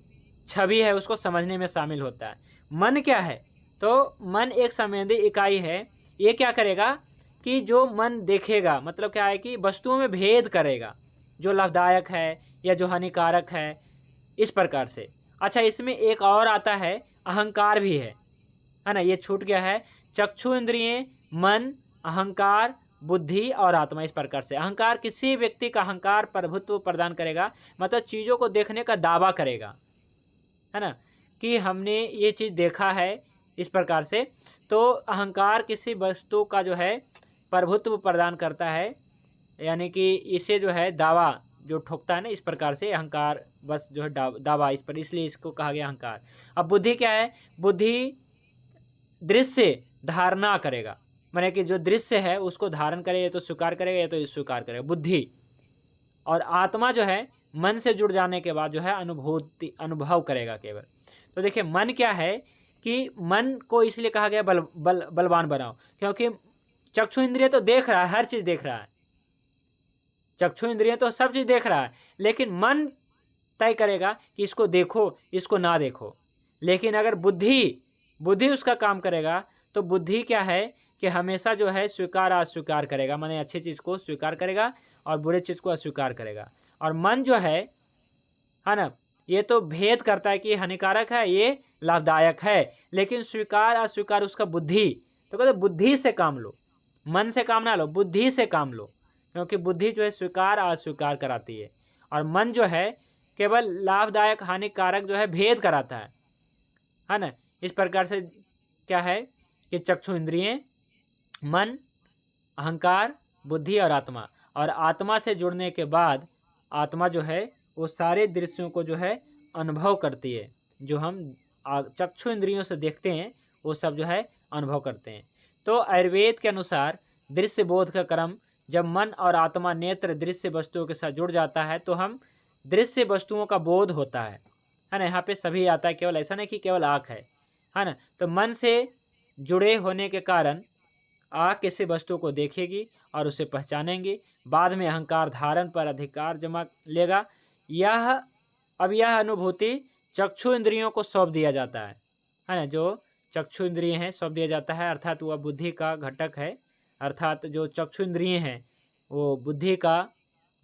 छवि है उसको समझने में शामिल होता है। मन क्या है, तो मन एक संवेदी इकाई है। ये क्या करेगा कि जो मन देखेगा, मतलब क्या है कि वस्तुओं में भेद करेगा, जो लाभदायक है या जो हानिकारक है, इस प्रकार से। अच्छा, इसमें एक और आता है, अहंकार भी है ना, ये छूट गया है। चक्षु इंद्रिय, मन, अहंकार, बुद्धि और आत्मा, इस प्रकार से। अहंकार किसी व्यक्ति का अहंकार प्रभुत्व प्रदान करेगा, मतलब चीज़ों को देखने का दावा करेगा, है ना, कि हमने ये चीज़ देखा है, इस प्रकार से। तो अहंकार किसी वस्तु का जो है प्रभुत्व प्रदान करता है, यानी कि इसे जो है दावा जो ठोकता है ना, इस प्रकार से अहंकार बस जो है दावा इस पर, इसलिए इसको कहा गया अहंकार। अब बुद्धि क्या है, बुद्धि दृश्य धारणा करेगा, माने कि जो दृश्य है उसको धारण करेगा, या तो स्वीकार करेगा या तो स्वीकार करेगा, बुद्धि। और आत्मा जो है मन से जुड़ जाने के बाद जो है अनुभव करेगा केवल। तो देखिए, मन क्या है कि मन को इसलिए कहा गया बलवान बनाओ, क्योंकि चक्षु इंद्रिय तो देख रहा है, हर चीज़ देख रहा है, चक्षु इंद्रिय तो सब चीज़ देख रहा है, लेकिन मन तय करेगा कि इसको देखो, इसको ना देखो। लेकिन अगर बुद्धि उसका काम करेगा, तो बुद्धि क्या है कि हमेशा जो है स्वीकार अस्वीकार करेगा, माने अच्छी चीज़ को स्वीकार करेगा और बुरे चीज़ को अस्वीकार करेगा। और मन जो है ना, ये तो भेद करता है कि हानिकारक है, ये लाभदायक है, लेकिन स्वीकार अस्वीकार उसका बुद्धि। तो कहते बुद्धि से काम लो, मन से काम ना लो, बुद्धि से काम लो, क्योंकि बुद्धि जो है स्वीकार अस्वीकार कराती है, और मन जो है केवल लाभदायक हानिकारक जो है भेद कराता है ना। इस प्रकार से क्या है कि चक्षु इंद्रिय, मन, अहंकार, बुद्धि और आत्मा। और आत्मा से जुड़ने के बाद आत्मा जो है वो सारे दृश्यों को जो है अनुभव करती है, जो हम चक्षु इंद्रियों से देखते हैं वो सब जो है अनुभव करते हैं। तो आयुर्वेद के अनुसार दृश्य बोध का क्रम, जब मन और आत्मा नेत्र दृश्य वस्तुओं के साथ जुड़ जाता है तो हम दृश्य वस्तुओं का बोध होता है ना। यहाँ पे सभी आता है, केवल ऐसा नहीं कि केवल आँख है ना। तो मन से जुड़े होने के कारण आँख किसी वस्तु को देखेगी और उसे पहचानेंगी, बाद में अहंकार धारण पर अधिकार जमा लेगा। यह अनुभूति चक्षु इंद्रियों को सौंप दिया जाता है ना। जो चक्षु इंद्रिय हैं सौंप दिया जाता है, अर्थात वह बुद्धि का घटक है, अर्थात जो चक्षु इंद्रिय हैं वो बुद्धि का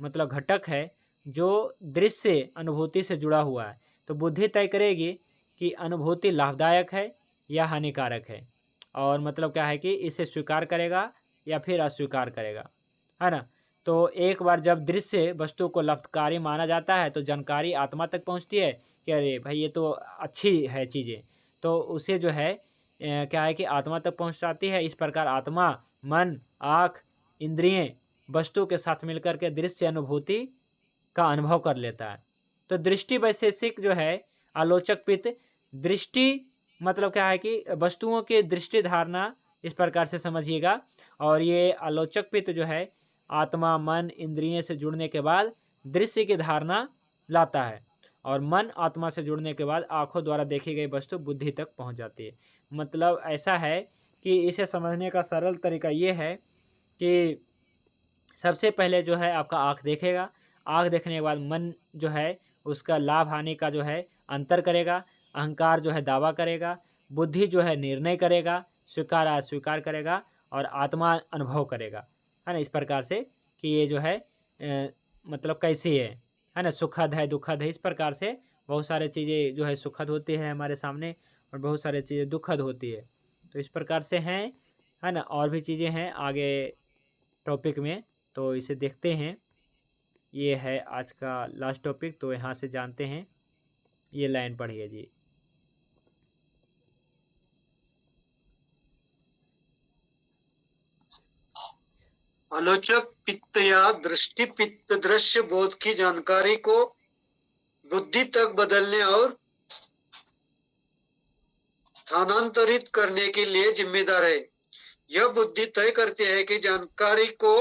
मतलब घटक है, जो दृश्य अनुभूति से जुड़ा हुआ है। तो बुद्धि तय करेगी कि अनुभूति लाभदायक है या हानिकारक है, और मतलब क्या है कि इसे स्वीकार करेगा या फिर अस्वीकार करेगा, है ना। तो एक बार जब दृश्य वस्तु को लाभकारी माना जाता है तो जानकारी आत्मा तक पहुंचती है कि अरे भाई ये तो अच्छी है चीज़ें, तो उसे जो है क्या है कि आत्मा तक पहुंचाती है। इस प्रकार आत्मा, मन, आँख, इंद्रिय वस्तु के साथ मिलकर के दृश्य अनुभूति का अनुभव कर लेता है। तो दृष्टि वैशेषिक जो है आलोचक पित्त, दृष्टि मतलब क्या है कि वस्तुओं की दृष्टि धारणा, इस प्रकार से समझिएगा। और ये आलोचक पित्त जो है आत्मा, मन, इंद्रिय से जुड़ने के बाद दृश्य की धारणा लाता है, और मन आत्मा से जुड़ने के बाद आँखों द्वारा देखी गई वस्तु बुद्धि तक पहुंच जाती है। मतलब ऐसा है कि इसे समझने का सरल तरीका ये है कि सबसे पहले जो है आपका आँख देखेगा, आँख देखने के बाद मन जो है उसका लाभ हानि का जो है अंतर करेगा, अहंकार जो है दावा करेगा, बुद्धि जो है निर्णय करेगा, स्वीकार अस्वीकार करेगा, और आत्मा अनुभव करेगा, है ना। इस प्रकार से कि ये जो है मतलब कैसी है ना, सुखद है, दुखद है, इस प्रकार से बहुत सारे चीज़ें जो है सुखद होती है हमारे सामने और बहुत सारी चीज़ें दुखद होती है। तो इस प्रकार से हैं, है ना। और भी चीज़ें हैं आगे टॉपिक में, तो इसे देखते हैं। ये है आज का लास्ट टॉपिक, तो यहाँ से जानते हैं। ये लाइन पढ़िए जी। आलोचक पित्त या दृष्टि पित्त दृश्य बोध की जानकारी को बुद्धि तक बदलने और स्थानांतरित करने के लिए जिम्मेदार है। यह बुद्धि तय करती है कि जानकारी को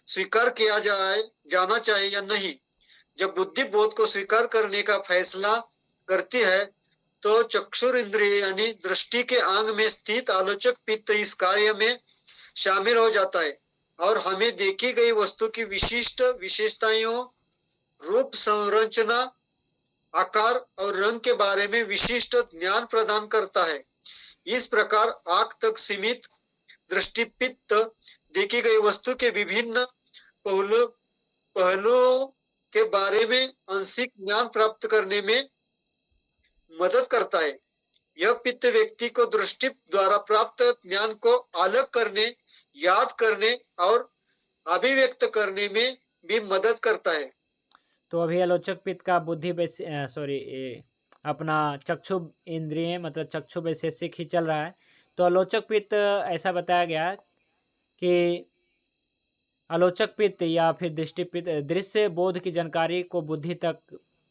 स्वीकार किया जाना चाहिए या नहीं। जब बुद्धि बोध को स्वीकार करने का फैसला करती है तो चक्षुर इंद्रिय यानी दृष्टि के अंग में स्थित आलोचक पित्त इस कार्य में शामिल हो जाता है और हमें देखी गई वस्तु की विशिष्ट विशेषताओं रूप संरचना, आकार और रंग के बारे में विशिष्ट ज्ञान प्रदान करता है। इस प्रकार आंख तक सीमित दृष्टिपित्त देखी गई वस्तु के विभिन्न पहलुओं के बारे में आंशिक ज्ञान प्राप्त करने में मदद करता है। यह पित्त व्यक्ति को दृष्टि द्वारा प्राप्त ज्ञान को अलग करने, याद करने और अभिव्यक्त करने में भी मदद करता है। तो अभी आलोचक पित्त का बुद्धि अपना चक्षु इंद्रिय मतलब चक्षु वैशेषिक ही चल रहा है। तो आलोचक पित्त ऐसा बताया गया कि आलोचक पित्त या फिर दृष्टि पित्त दृश्य बोध की जानकारी को बुद्धि तक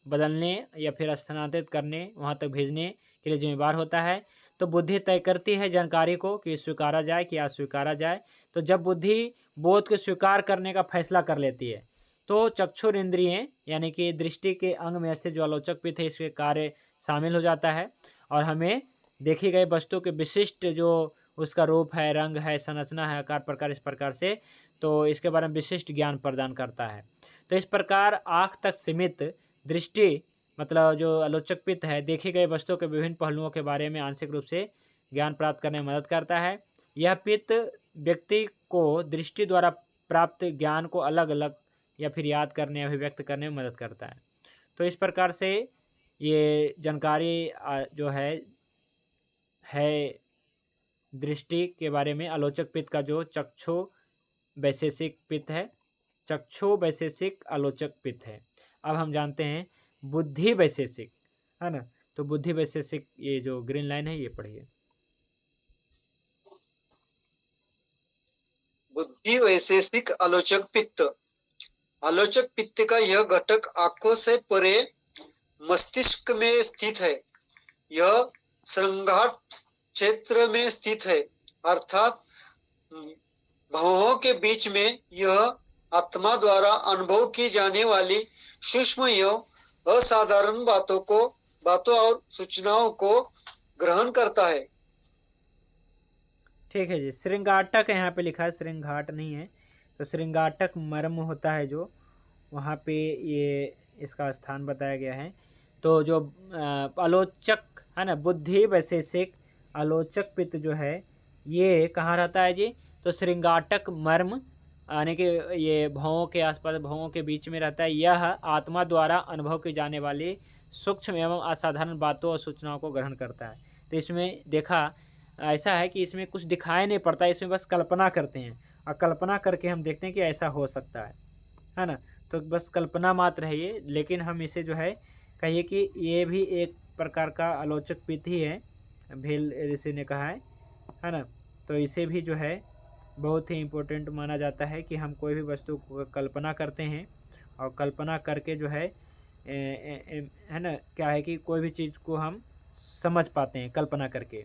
बदलने या फिर स्थानांतरित करने, वहाँ तक भेजने के लिए जिम्मेदार होता है। तो बुद्धि तय करती है जानकारी को कि स्वीकारा जाए कि अस्वीकारा जाए। तो जब बुद्धि बोध को स्वीकार करने का फैसला कर लेती है तो चक्षुर इंद्रिय यानी कि दृष्टि के अंग में स्थित जो आलोचक पित्त है इसके कार्य शामिल हो जाता है और हमें देखी गई वस्तु के विशिष्ट जो उसका रूप है, रंग है, संरचना है, आकार प्रकार, इस प्रकार से तो इसके बारे में विशिष्ट ज्ञान प्रदान करता है। तो इस प्रकार आँख तक सीमित दृष्टि मतलब जो आलोचक पित्त है देखी गई वस्तुओं के विभिन्न पहलुओं के बारे में आंशिक रूप से ज्ञान प्राप्त करने में मदद करता है। यह पित्त व्यक्ति को दृष्टि द्वारा प्राप्त ज्ञान को अलग अलग या फिर याद करने, अभिव्यक्त करने में मदद करता है। तो इस प्रकार से ये जानकारी जो है दृष्टि के बारे में आलोचक पित्त का जो चक्षु वैशेषिक पित्त है, चक्षु वैशेषिक आलोचक पित्त है। अब हम जानते हैं बुद्धि वैशेषिक, है ना। तो बुद्धि वैशेषिक ये जो ग्रीन लाइन है ये पढ़िए। बुद्धि वैशेषिक आलोचक पित्त। आलोचक पित्त का यह घटक आंखों से परे मस्तिष्क में स्थित है। यह श्रृंगार क्षेत्र में स्थित है, अर्थात भवों के बीच में। यह आत्मा द्वारा अनुभव की जाने वाली सूक्ष्म एवं असाधारण बातों और सूचनाओं को ग्रहण करता है। ठीक है जी। श्रृंगाटक यहाँ पे लिखा है, श्रृंगाट नहीं है। तो श्रृंगाटक मर्म होता है जो, वहाँ पे ये इसका स्थान बताया गया है। तो जो आलोचक है ना, बुद्धि वैशेषिक आलोचक पित्त जो है ये कहाँ रहता है जी? तो श्रृंगाटक मर्म यानी कि ये भवों के आसपास, भवों के बीच में रहता है। यह आत्मा द्वारा अनुभव की जाने वाली सूक्ष्म एवं असाधारण बातों और सूचनाओं को ग्रहण करता है। तो इसमें देखा ऐसा है कि इसमें कुछ दिखाई नहीं पड़ता, इसमें बस कल्पना करते हैं और कल्पना करके हम देखते हैं कि ऐसा हो सकता है ना। तो बस कल्पना मात्र है ये, लेकिन हम इसे जो है कहिए कि ये भी एक प्रकार का आलोचक पित्त ही है, भेल ऋषि ने कहा है ना। तो इसे भी जो है बहुत ही इम्पोर्टेंट माना जाता है कि हम कोई भी वस्तु को कल्पना करते हैं और कल्पना करके जो है ना, क्या है कि कोई भी चीज़ को हम समझ पाते हैं कल्पना करके,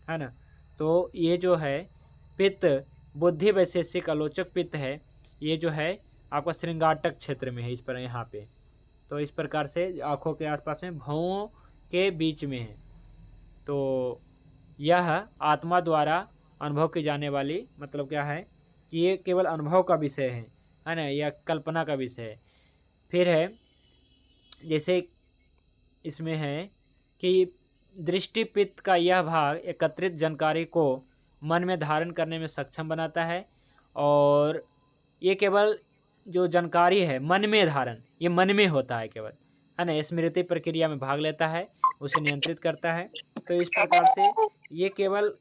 है ना। तो ये जो है पित्त बुद्धि वैशेषिक आलोचक पित्त है, ये जो है आपका श्रृंगाटक क्षेत्र में है, इस पर यहाँ पे। तो इस प्रकार से आँखों के आसपास में भवों के बीच में है। तो यह आत्मा द्वारा अनुभव की जाने वाली, मतलब क्या है कि ये केवल अनुभव का विषय है ना, या कल्पना का विषय है। फिर है जैसे इसमें है कि दृष्टि पित्त का यह भाग एकत्रित जानकारी को मन में धारण करने में सक्षम बनाता है और ये केवल जो जानकारी है मन में धारण, ये मन में होता है केवल, है ना। स्मृति प्रक्रिया में भाग लेता है, उसे नियंत्रित करता है। तो इस प्रकार से ये केवल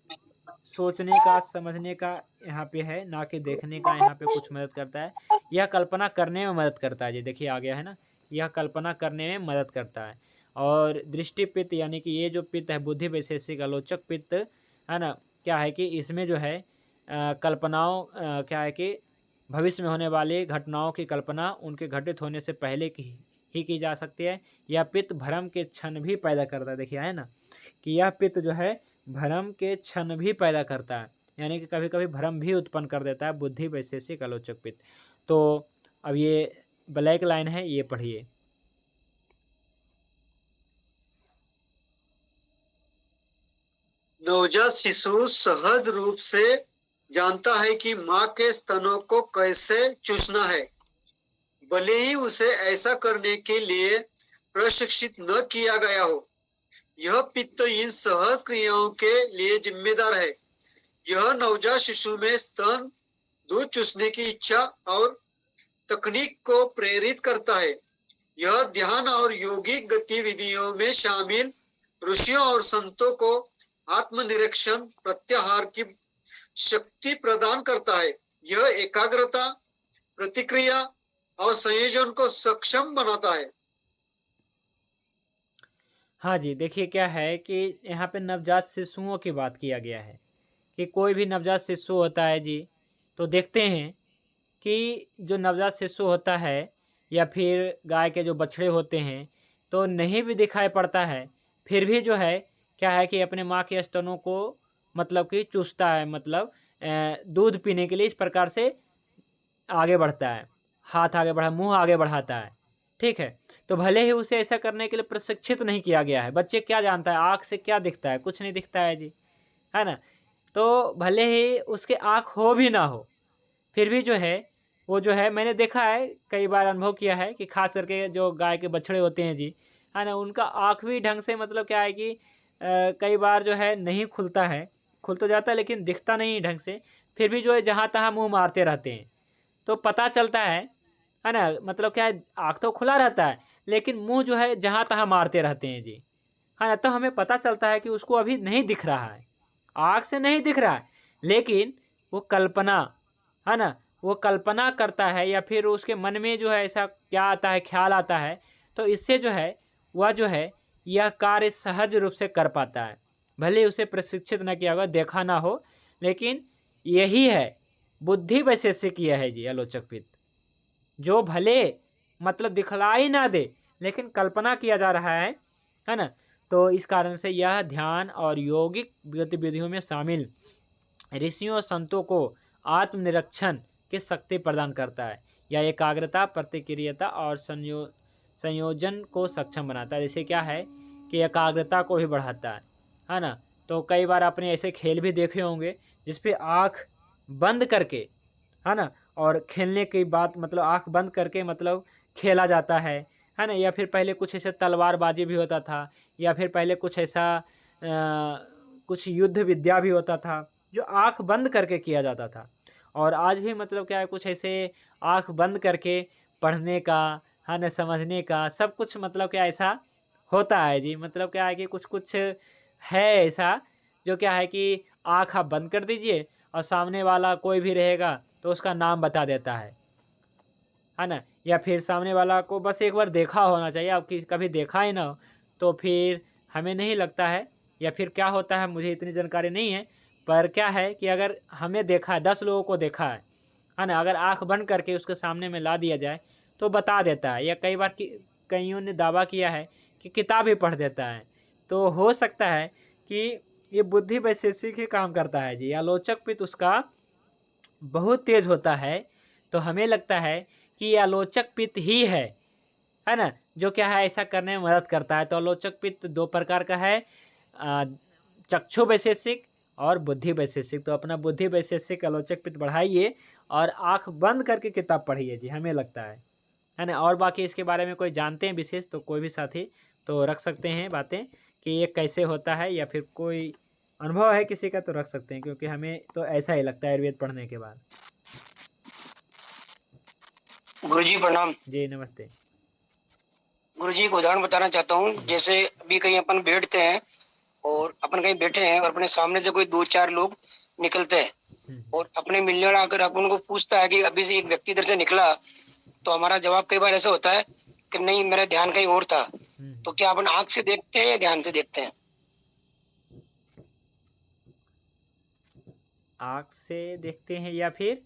सोचने का, समझने का यहाँ पे है, ना कि देखने का यहाँ पे कुछ मदद करता है। यह कल्पना करने में मदद करता है, ये देखिए आ गया है ना, यह कल्पना करने में मदद करता है। और दृष्टि पित्त यानी कि ये जो पित्त है बुद्धि वैशेषिक आलोचक पित्त, है ना, क्या है कि इसमें जो है कल्पनाओं क्या है कि भविष्य में होने वाली घटनाओं की कल्पना उनके घटित होने से पहले की जा सकती है। यह पित्त भ्रम के क्षण भी पैदा करता है, देखिए है ना कि यह पित्त जो है भ्रम के क्षण भी पैदा करता है, यानी कि कभी कभी भ्रम भी उत्पन्न कर देता है बुद्धि वैशेषिक आलोचक पित्त। तो अब ये ब्लैक लाइन है, ये पढ़िए। नवजात शिशु सहज रूप से जानता है कि माँ के स्तनों को कैसे चूसना है। भले ही उसे ऐसा करने के लिए प्रशिक्षित न किया गया हो। यह पित्त इन सहज क्रियाओं के लिए जिम्मेदार है। यह नवजात शिशु में स्तन दूध चूसने की इच्छा और तकनीक को प्रेरित करता है। यह ध्यान और योगिक गतिविधियों में शामिल ऋषियों और संतों को आत्मनिरीक्षण प्रत्याहार की शक्ति प्रदान करता है। यह एकाग्रता, प्रतिक्रिया और संयोजन को सक्षम बनाता है। हाँ जी, देखिए क्या है कि यहाँ पे नवजात शिशुओं की बात किया गया है कि कोई भी नवजात शिशु होता है जी, तो देखते हैं कि जो नवजात शिशु होता है या फिर गाय के जो बछड़े होते हैं, तो नहीं भी दिखाई पड़ता है, फिर भी जो है क्या है कि अपने माँ के स्तनों को मतलब कि चूसता है, मतलब दूध पीने के लिए इस प्रकार से आगे बढ़ता है, हाथ आगे बढ़ा, मुंह आगे बढ़ाता है, ठीक है। तो भले ही उसे ऐसा करने के लिए प्रशिक्षित नहीं किया गया है। बच्चे क्या जानता है, आँख से क्या दिखता है, कुछ नहीं दिखता है जी, है ना। तो भले ही उसके आँख हो भी ना हो, फिर भी जो है वो जो है, मैंने देखा है, कई बार अनुभव किया है कि खास करके जो गाय के बछड़े होते हैं जी, है ना, उनका आँख भी ढंग से मतलब क्या है कि कई बार जो है नहीं खुलता है, खुल तो जाता है लेकिन दिखता नहीं ढंग से, फिर भी जो है जहाँ तहाँ मुँह मारते रहते हैं। तो पता चलता है ना, मतलब क्या है, आँख तो खुला रहता है लेकिन मुँह जो है जहाँ तहाँ मारते रहते हैं जी, है ना। तो हमें पता चलता है कि उसको अभी नहीं दिख रहा है, आँख से नहीं दिख रहा है, लेकिन वो कल्पना, है ना, वो कल्पना करता है या फिर उसके मन में जो है ऐसा क्या आता है, ख्याल आता है, तो इससे जो है वह जो है यह कार्य सहज रूप से कर पाता है। भले उसे प्रशिक्षित न किया होगा, देखा ना हो, लेकिन यही है बुद्धि वैशेषिक, यह है जी आलोचक, जो भले मतलब दिखलाई ना दे लेकिन कल्पना किया जा रहा है ना। तो इस कारण से यह ध्यान और यौगिक गतिविधियों में शामिल ऋषियों और संतों को आत्मनिरीक्षण की शक्ति प्रदान करता है। यह एकाग्रता, प्रतिक्रियता और संयोजन को सक्षम बनाता है। जैसे क्या है कि एकाग्रता को भी बढ़ाता है ना। तो कई बार आपने ऐसे खेल भी देखे होंगे जिसपे आँख बंद करके, है ना, और खेलने की बात मतलब आँख बंद करके मतलब खेला जाता है ना। या फिर पहले कुछ ऐसे तलवारबाजी भी होता था, या फिर पहले कुछ ऐसा कुछ युद्ध विद्या भी होता था जो आँख बंद करके किया जाता था। और आज भी मतलब क्या है, कुछ ऐसे आँख बंद करके पढ़ने का, है ना, समझने का सब कुछ मतलब क्या ऐसा होता है जी। मतलब क्या है कि कुछ कुछ है ऐसा जो क्या है कि आँख आप बंद कर दीजिए और सामने वाला कोई भी रहेगा तो उसका नाम बता देता है ना। या फिर सामने वाला को बस एक बार देखा होना चाहिए, अब कभी देखा ही ना हो तो फिर हमें नहीं लगता है, या फिर क्या होता है मुझे इतनी जानकारी नहीं है, पर क्या है कि अगर हमें देखा है, 10 लोगों को देखा है ना, अगर आंख बंद करके उसके सामने में ला दिया जाए तो बता देता है। या कई बार कईयों ने दावा किया है कि किताब ही पढ़ देता है। तो हो सकता है कि ये बुद्धि वैशेषिक ही काम करता है जी। आलोचक पित्त उसका बहुत तेज होता है, तो हमें लगता है कि ये आलोचक पित्त ही है ना, जो क्या है ऐसा करने में मदद करता है। तो आलोचक पित्त 2 प्रकार का है, चक्षु वैशेषिक और बुद्धि वैशेषिक। तो अपना बुद्धि वैशेषिक आलोचक पित्त बढ़ाइए और आंख बंद करके किताब पढ़िए जी, हमें लगता है ना। और बाकी इसके बारे में कोई जानते हैं विशेष तो कोई भी साथी तो रख सकते हैं बातें कि ये कैसे होता है, या फिर कोई अनुभव है किसी का तो रख सकते हैं, क्योंकि हमें तो ऐसा ही लगता है आयुर्वेद पढ़ने के बाद। गुरुजी प्रणाम। जी नमस्ते। गुरुजी एक उदाहरण बताना चाहता हूँ। जैसे अभी कहीं अपन बैठते हैं और अपन कहीं बैठे हैं और अपने सामने से कोई 2-4 लोग निकलते हैं और अपने मिलने वाला अगर अपन उनको पूछता है कि अभी से एक व्यक्ति इधर से निकला, तो हमारा जवाब कई बार ऐसा होता है कि नहीं, मेरा ध्यान कहीं और था। तो क्या अपन आंख से देखते हैं या ध्यान से देखते हैं? आँख से देखते हैं या फिर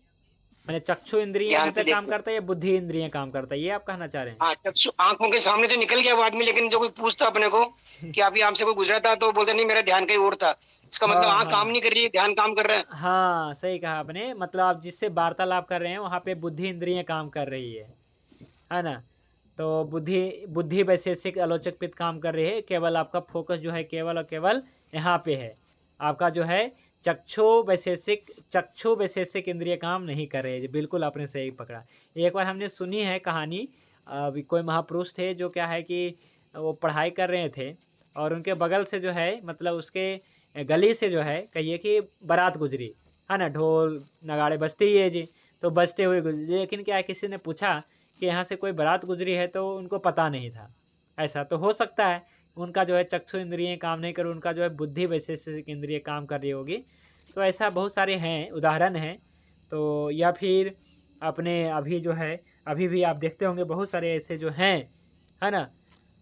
मैंने चक्षु इंद्रिय काम करता है या बुद्धि इंद्रिय काम करता है, ये आप कहना चाह रहे हैं? हाँ, चक्षु आंखों के सामने से निकल गया वो आदमी, लेकिन जो कोई पूछता अपने को कि आप यहाँ से कोई गुजरा था, तो बोलते नहीं, मेरा ध्यान कहीं और था। इसका मतलब आंख काम नहीं कर रही है, ध्यान काम कर रहा है। हाँ सही कहा आपने। मतलब आप जिससे वार्तालाप कर रहे हैं वहाँ पे बुद्धि इंद्रिय काम कर रही है ना। तो बुद्धि वैशेषिक आलोचक पित्त काम कर रही है, केवल आपका फोकस जो है केवल और केवल यहाँ पे है, आपका जो है चक्षु वैशेषिक इंद्रिय काम नहीं कर रहे हैं जी। बिल्कुल आपने सही पकड़ा। एक बार हमने सुनी है कहानी, अभी कोई महापुरुष थे जो क्या है कि वो पढ़ाई कर रहे थे और उनके बगल से जो है मतलब उसके गली से जो है कहिए कि बारात गुजरी, है ना, ढोल नगाड़े बजते ही है जी, तो बजते हुए गुजरी। लेकिन क्या है, किसी ने पूछा कि यहाँ से कोई बारात गुजरी है, तो उनको पता नहीं था। ऐसा तो हो सकता है उनका जो है चक्षु इंद्रियाँ काम नहीं कर, उनका जो है बुद्धि वैशेषिक इंद्रिय काम कर रही होगी। तो ऐसा बहुत सारे हैं, उदाहरण हैं। तो या फिर अपने अभी जो है, अभी भी आप देखते होंगे बहुत सारे ऐसे जो हैं, है ना,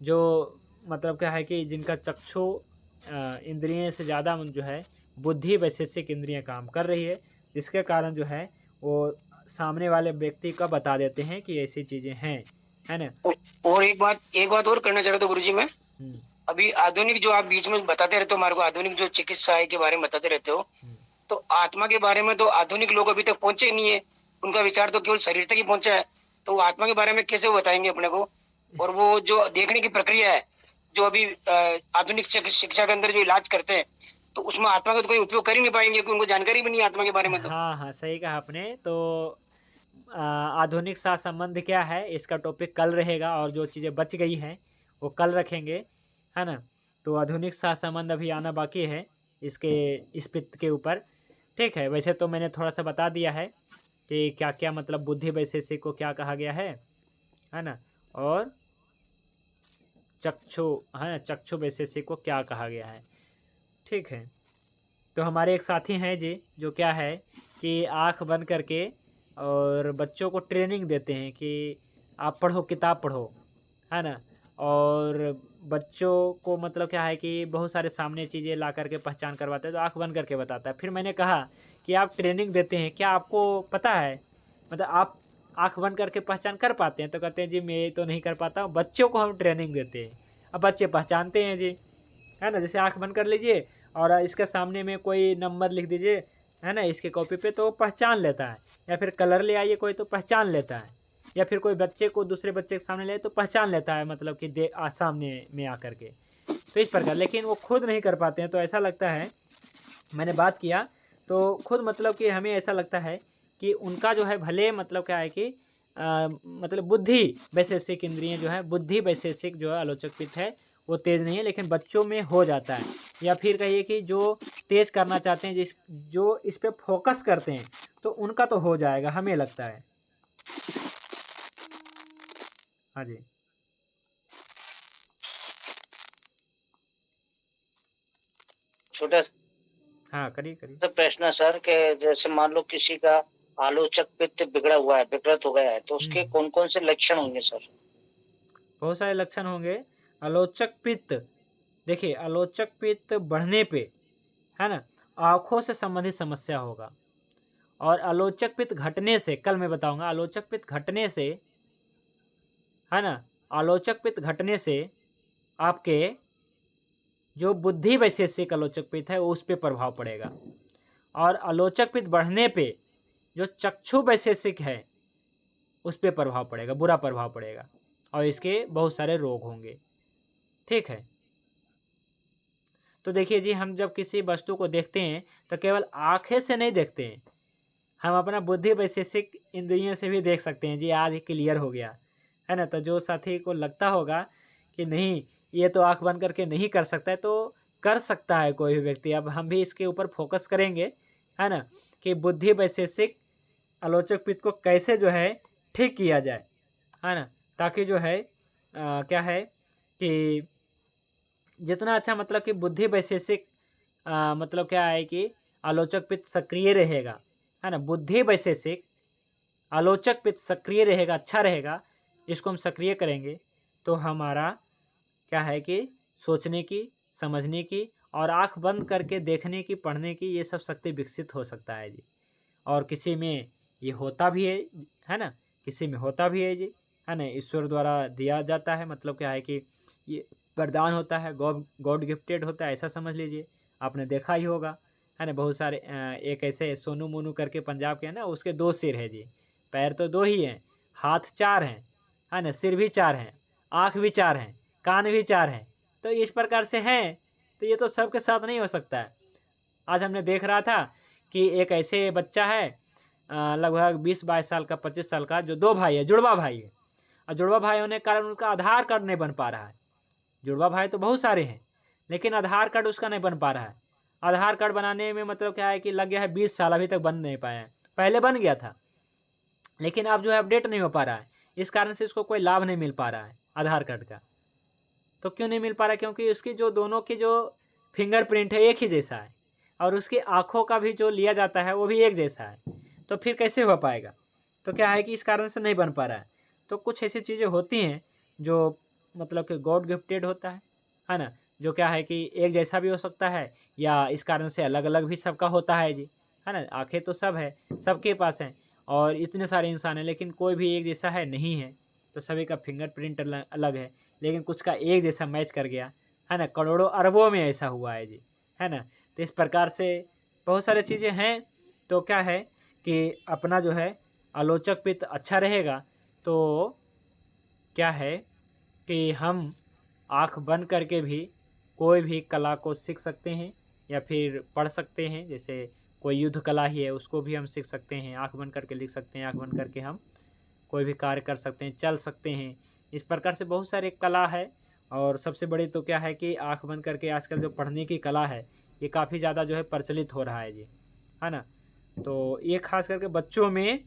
जो मतलब क्या है कि जिनका चक्षु इंद्रियों से ज़्यादा जो है बुद्धि वैशेषिक इंद्रियाँ काम कर रही है, जिसके कारण जो है वो सामने वाले व्यक्ति को बता देते हैं कि ऐसी चीज़ें हैं, है ना। और एक बात और करना चाह रहा था गुरुजी मैं। अभी आधुनिक जो आप बीच में बताते रहते हो हमारे को, आधुनिक जो चिकित्सा है के बारे में बताते रहते हो, तो आत्मा के बारे में तो आधुनिक लोग अभी तक पहुंचे ही नहीं है। उनका विचार तो केवल शरीर तक ही पहुंचा है, तो वो आत्मा के बारे में कैसे वो बताएंगे अपने को? और वो जो देखने की प्रक्रिया है जो अभी आधुनिक शिक्षा के अंदर जो इलाज करते हैं, तो उसमें आत्मा का तो कोई उपयोग कर ही नहीं पाएंगे क्योंकि उनको जानकारी भी नहीं है आत्मा के बारे में। तो हाँ, सही कहा आपने। तो आधुनिक साथ संबंध क्या है, इसका टॉपिक कल रहेगा, और जो चीज़ें बच गई हैं वो कल रखेंगे, है ना। तो आधुनिक साथ संबंध अभी आना बाकी है इस पित्त के ऊपर, ठीक है। वैसे तो मैंने थोड़ा सा बता दिया है कि क्या क्या मतलब बुद्धि वैशेषिक को क्या कहा गया है ना, और चक्षु वैशेषिक को क्या कहा गया है, ठीक है। तो हमारे एक साथी हैं जी जो क्या है कि आँख बंद करके और बच्चों को ट्रेनिंग देते हैं कि आप पढ़ो, किताब पढ़ो, है ना। और बच्चों को मतलब क्या है कि बहुत सारे सामने चीज़ें ला करके पहचान करवाते हैं, तो आँख बंद करके बताता है। फिर मैंने कहा कि आप ट्रेनिंग देते हैं, क्या आपको पता है, मतलब आप आँख बंद करके पहचान कर पाते हैं? तो कहते हैं जी मैं तो नहीं कर पाता हूँ, बच्चों को हम ट्रेनिंग देते हैं। अब बच्चे पहचानते हैं जी, है ना। जैसे आँख बंद कर लीजिए और इसके सामने में कोई नंबर लिख दीजिए, है ना, इसके कॉपी पे, तो वो पहचान लेता है। या फिर कलर ले आइए कोई, तो पहचान लेता है। या फिर कोई बच्चे को दूसरे बच्चे के सामने ले तो पहचान लेता है, मतलब कि सामने में आकर के। तो इस प्रकार, लेकिन वो खुद नहीं कर पाते हैं। तो ऐसा लगता है, मैंने बात किया तो खुद मतलब कि हमें ऐसा लगता है कि उनका जो है भले मतलब क्या है कि मतलब बुद्धि वैशेषिक इंद्रियाँ जो है, बुद्धि वैशेषिक जो है आलोचक पित्त है, वो तेज़ नहीं है, लेकिन बच्चों में हो जाता है। या फिर कहिए कि जो तेज़ करना चाहते हैं, जो इस पे फोकस करते हैं, तो उनका तो हो जाएगा, हमें लगता है। हाँ जी, छोटा हाँ करिए। तो प्रश्न है सर कि जैसे मान लो किसी का आलोचक पित्त बिगड़ा हुआ है, विकृत हो गया है, तो उसके कौन कौन से लक्षण होंगे सर? बहुत सारे लक्षण होंगे। आलोचक पित्त, देखिए आलोचक पित्त बढ़ने पे, है ना, आँखों से संबंधित समस्या होगा। और आलोचक पित्त घटने से, कल मैं बताऊंगा, आलोचक पित्त घटने से, है ना, आलोचक पित्त घटने से आपके जो बुद्धि वैशेषिक आलोचक पित्त है उस पर प्रभाव पड़ेगा। और आलोचक पित्त बढ़ने पे जो चक्षु वैशेषिक है उस पर प्रभाव पड़ेगा, बुरा प्रभाव पड़ेगा, और इसके बहुत सारे रोग होंगे, ठीक है। तो देखिए जी, हम जब किसी वस्तु को देखते हैं तो केवल आँखें से नहीं देखते हैं, हम अपना बुद्धि वैशेषिक इंद्रियों से भी देख सकते हैं जी। आज क्लियर हो गया, है ना। तो जो साथी को लगता होगा कि नहीं ये तो आँख बंद करके नहीं कर सकता है, तो कर सकता है कोई भी व्यक्ति। अब हम भी इसके ऊपर फोकस करेंगे, है ना, कि बुद्धि वैशेषिक आलोचक पित्त को कैसे जो है ठीक किया जाए, है ना, ताकि जो है क्या है कि जितना अच्छा मतलब कि बुद्धि वैशेषिक मतलब क्या है कि आलोचक पित्त सक्रिय रहेगा, है ना। बुद्धि वैशेषिक आलोचक पित्त सक्रिय रहेगा, अच्छा रहेगा, इसको हम सक्रिय करेंगे तो हमारा क्या है कि सोचने की, समझने की और आँख बंद करके देखने की, पढ़ने की, ये सब शक्ति विकसित हो सकता है जी। और किसी में ये होता भी है ना, किसी में होता भी है जी, है ना, ईश्वर द्वारा दिया जाता है। मतलब क्या है कि ये वरदान होता है, गॉड गिफ्टेड होता है, ऐसा समझ लीजिए। आपने देखा ही होगा, है ना, बहुत सारे एक ऐसे सोनू मोनू करके पंजाब के हैं ना, उसके 2 सिर है जी, पैर तो 2 ही हैं, हाथ 4 हैं, है ना, सिर भी 4 हैं, आँख भी 4 हैं, कान भी 4 हैं। तो इस प्रकार से हैं, तो ये तो सबके साथ नहीं हो सकता है। आज हमने देख रहा था कि एक ऐसे बच्चा है लगभग 20-22 साल का, 25 साल का, जो 2 भाई है, जुड़वा भाई है, और जुड़वा भाई होने के कारण उनका आधार कार्ड नहीं बन पा रहा है। जुड़वा भाई तो बहुत सारे हैं, लेकिन आधार कार्ड उसका नहीं बन पा रहा है। आधार कार्ड बनाने में मतलब क्या है कि लग गया है 20 साल, अभी तक बन नहीं पाया है। पहले बन गया था, लेकिन अब जो है अपडेट नहीं हो पा रहा है, इस कारण से उसको कोई लाभ नहीं मिल पा रहा है आधार कार्ड का। तो क्यों नहीं मिल पा रहा है? क्योंकि उसकी जो दोनों की जो फिंगरप्रिंट है एक ही जैसा है, और उसकी आँखों का भी जो लिया जाता है वो भी एक जैसा है, तो फिर कैसे हो पाएगा? तो क्या है कि इस कारण से नहीं बन पा रहा है। तो कुछ ऐसी चीज़ें होती हैं जो मतलब कि गॉड गिफ्टेड होता है ना, जो क्या है कि एक जैसा भी हो सकता है, या इस कारण से अलग अलग भी सबका होता है जी, है ना। आँखें तो सब है, सबके पास हैं, और इतने सारे इंसान हैं, लेकिन कोई भी एक जैसा है नहीं है। तो सभी का फिंगरप्रिंट अलग है, लेकिन कुछ का एक जैसा मैच कर गया, है ना। करोड़ों अरबों में ऐसा हुआ है जी, है ना। तो इस प्रकार से बहुत सारी चीज़ें हैं। तो क्या है कि अपना जो है आलोचक पित्त अच्छा रहेगा, तो क्या है कि हम आँख बंद करके भी कोई भी कला को सीख सकते हैं, या फिर पढ़ सकते हैं। जैसे कोई युद्ध कला ही है, उसको भी हम सीख सकते हैं, आँख बंद करके लिख सकते हैं, आँख बंद करके हम कोई भी कार्य कर सकते हैं, चल सकते हैं। इस प्रकार से बहुत सारे कला है। और सबसे बड़ी तो क्या है कि आँख बंद करके आजकल जो पढ़ने की कला है, ये काफ़ी ज़्यादा जो है प्रचलित हो रहा है जी, है ना। तो ये खास करके बच्चों में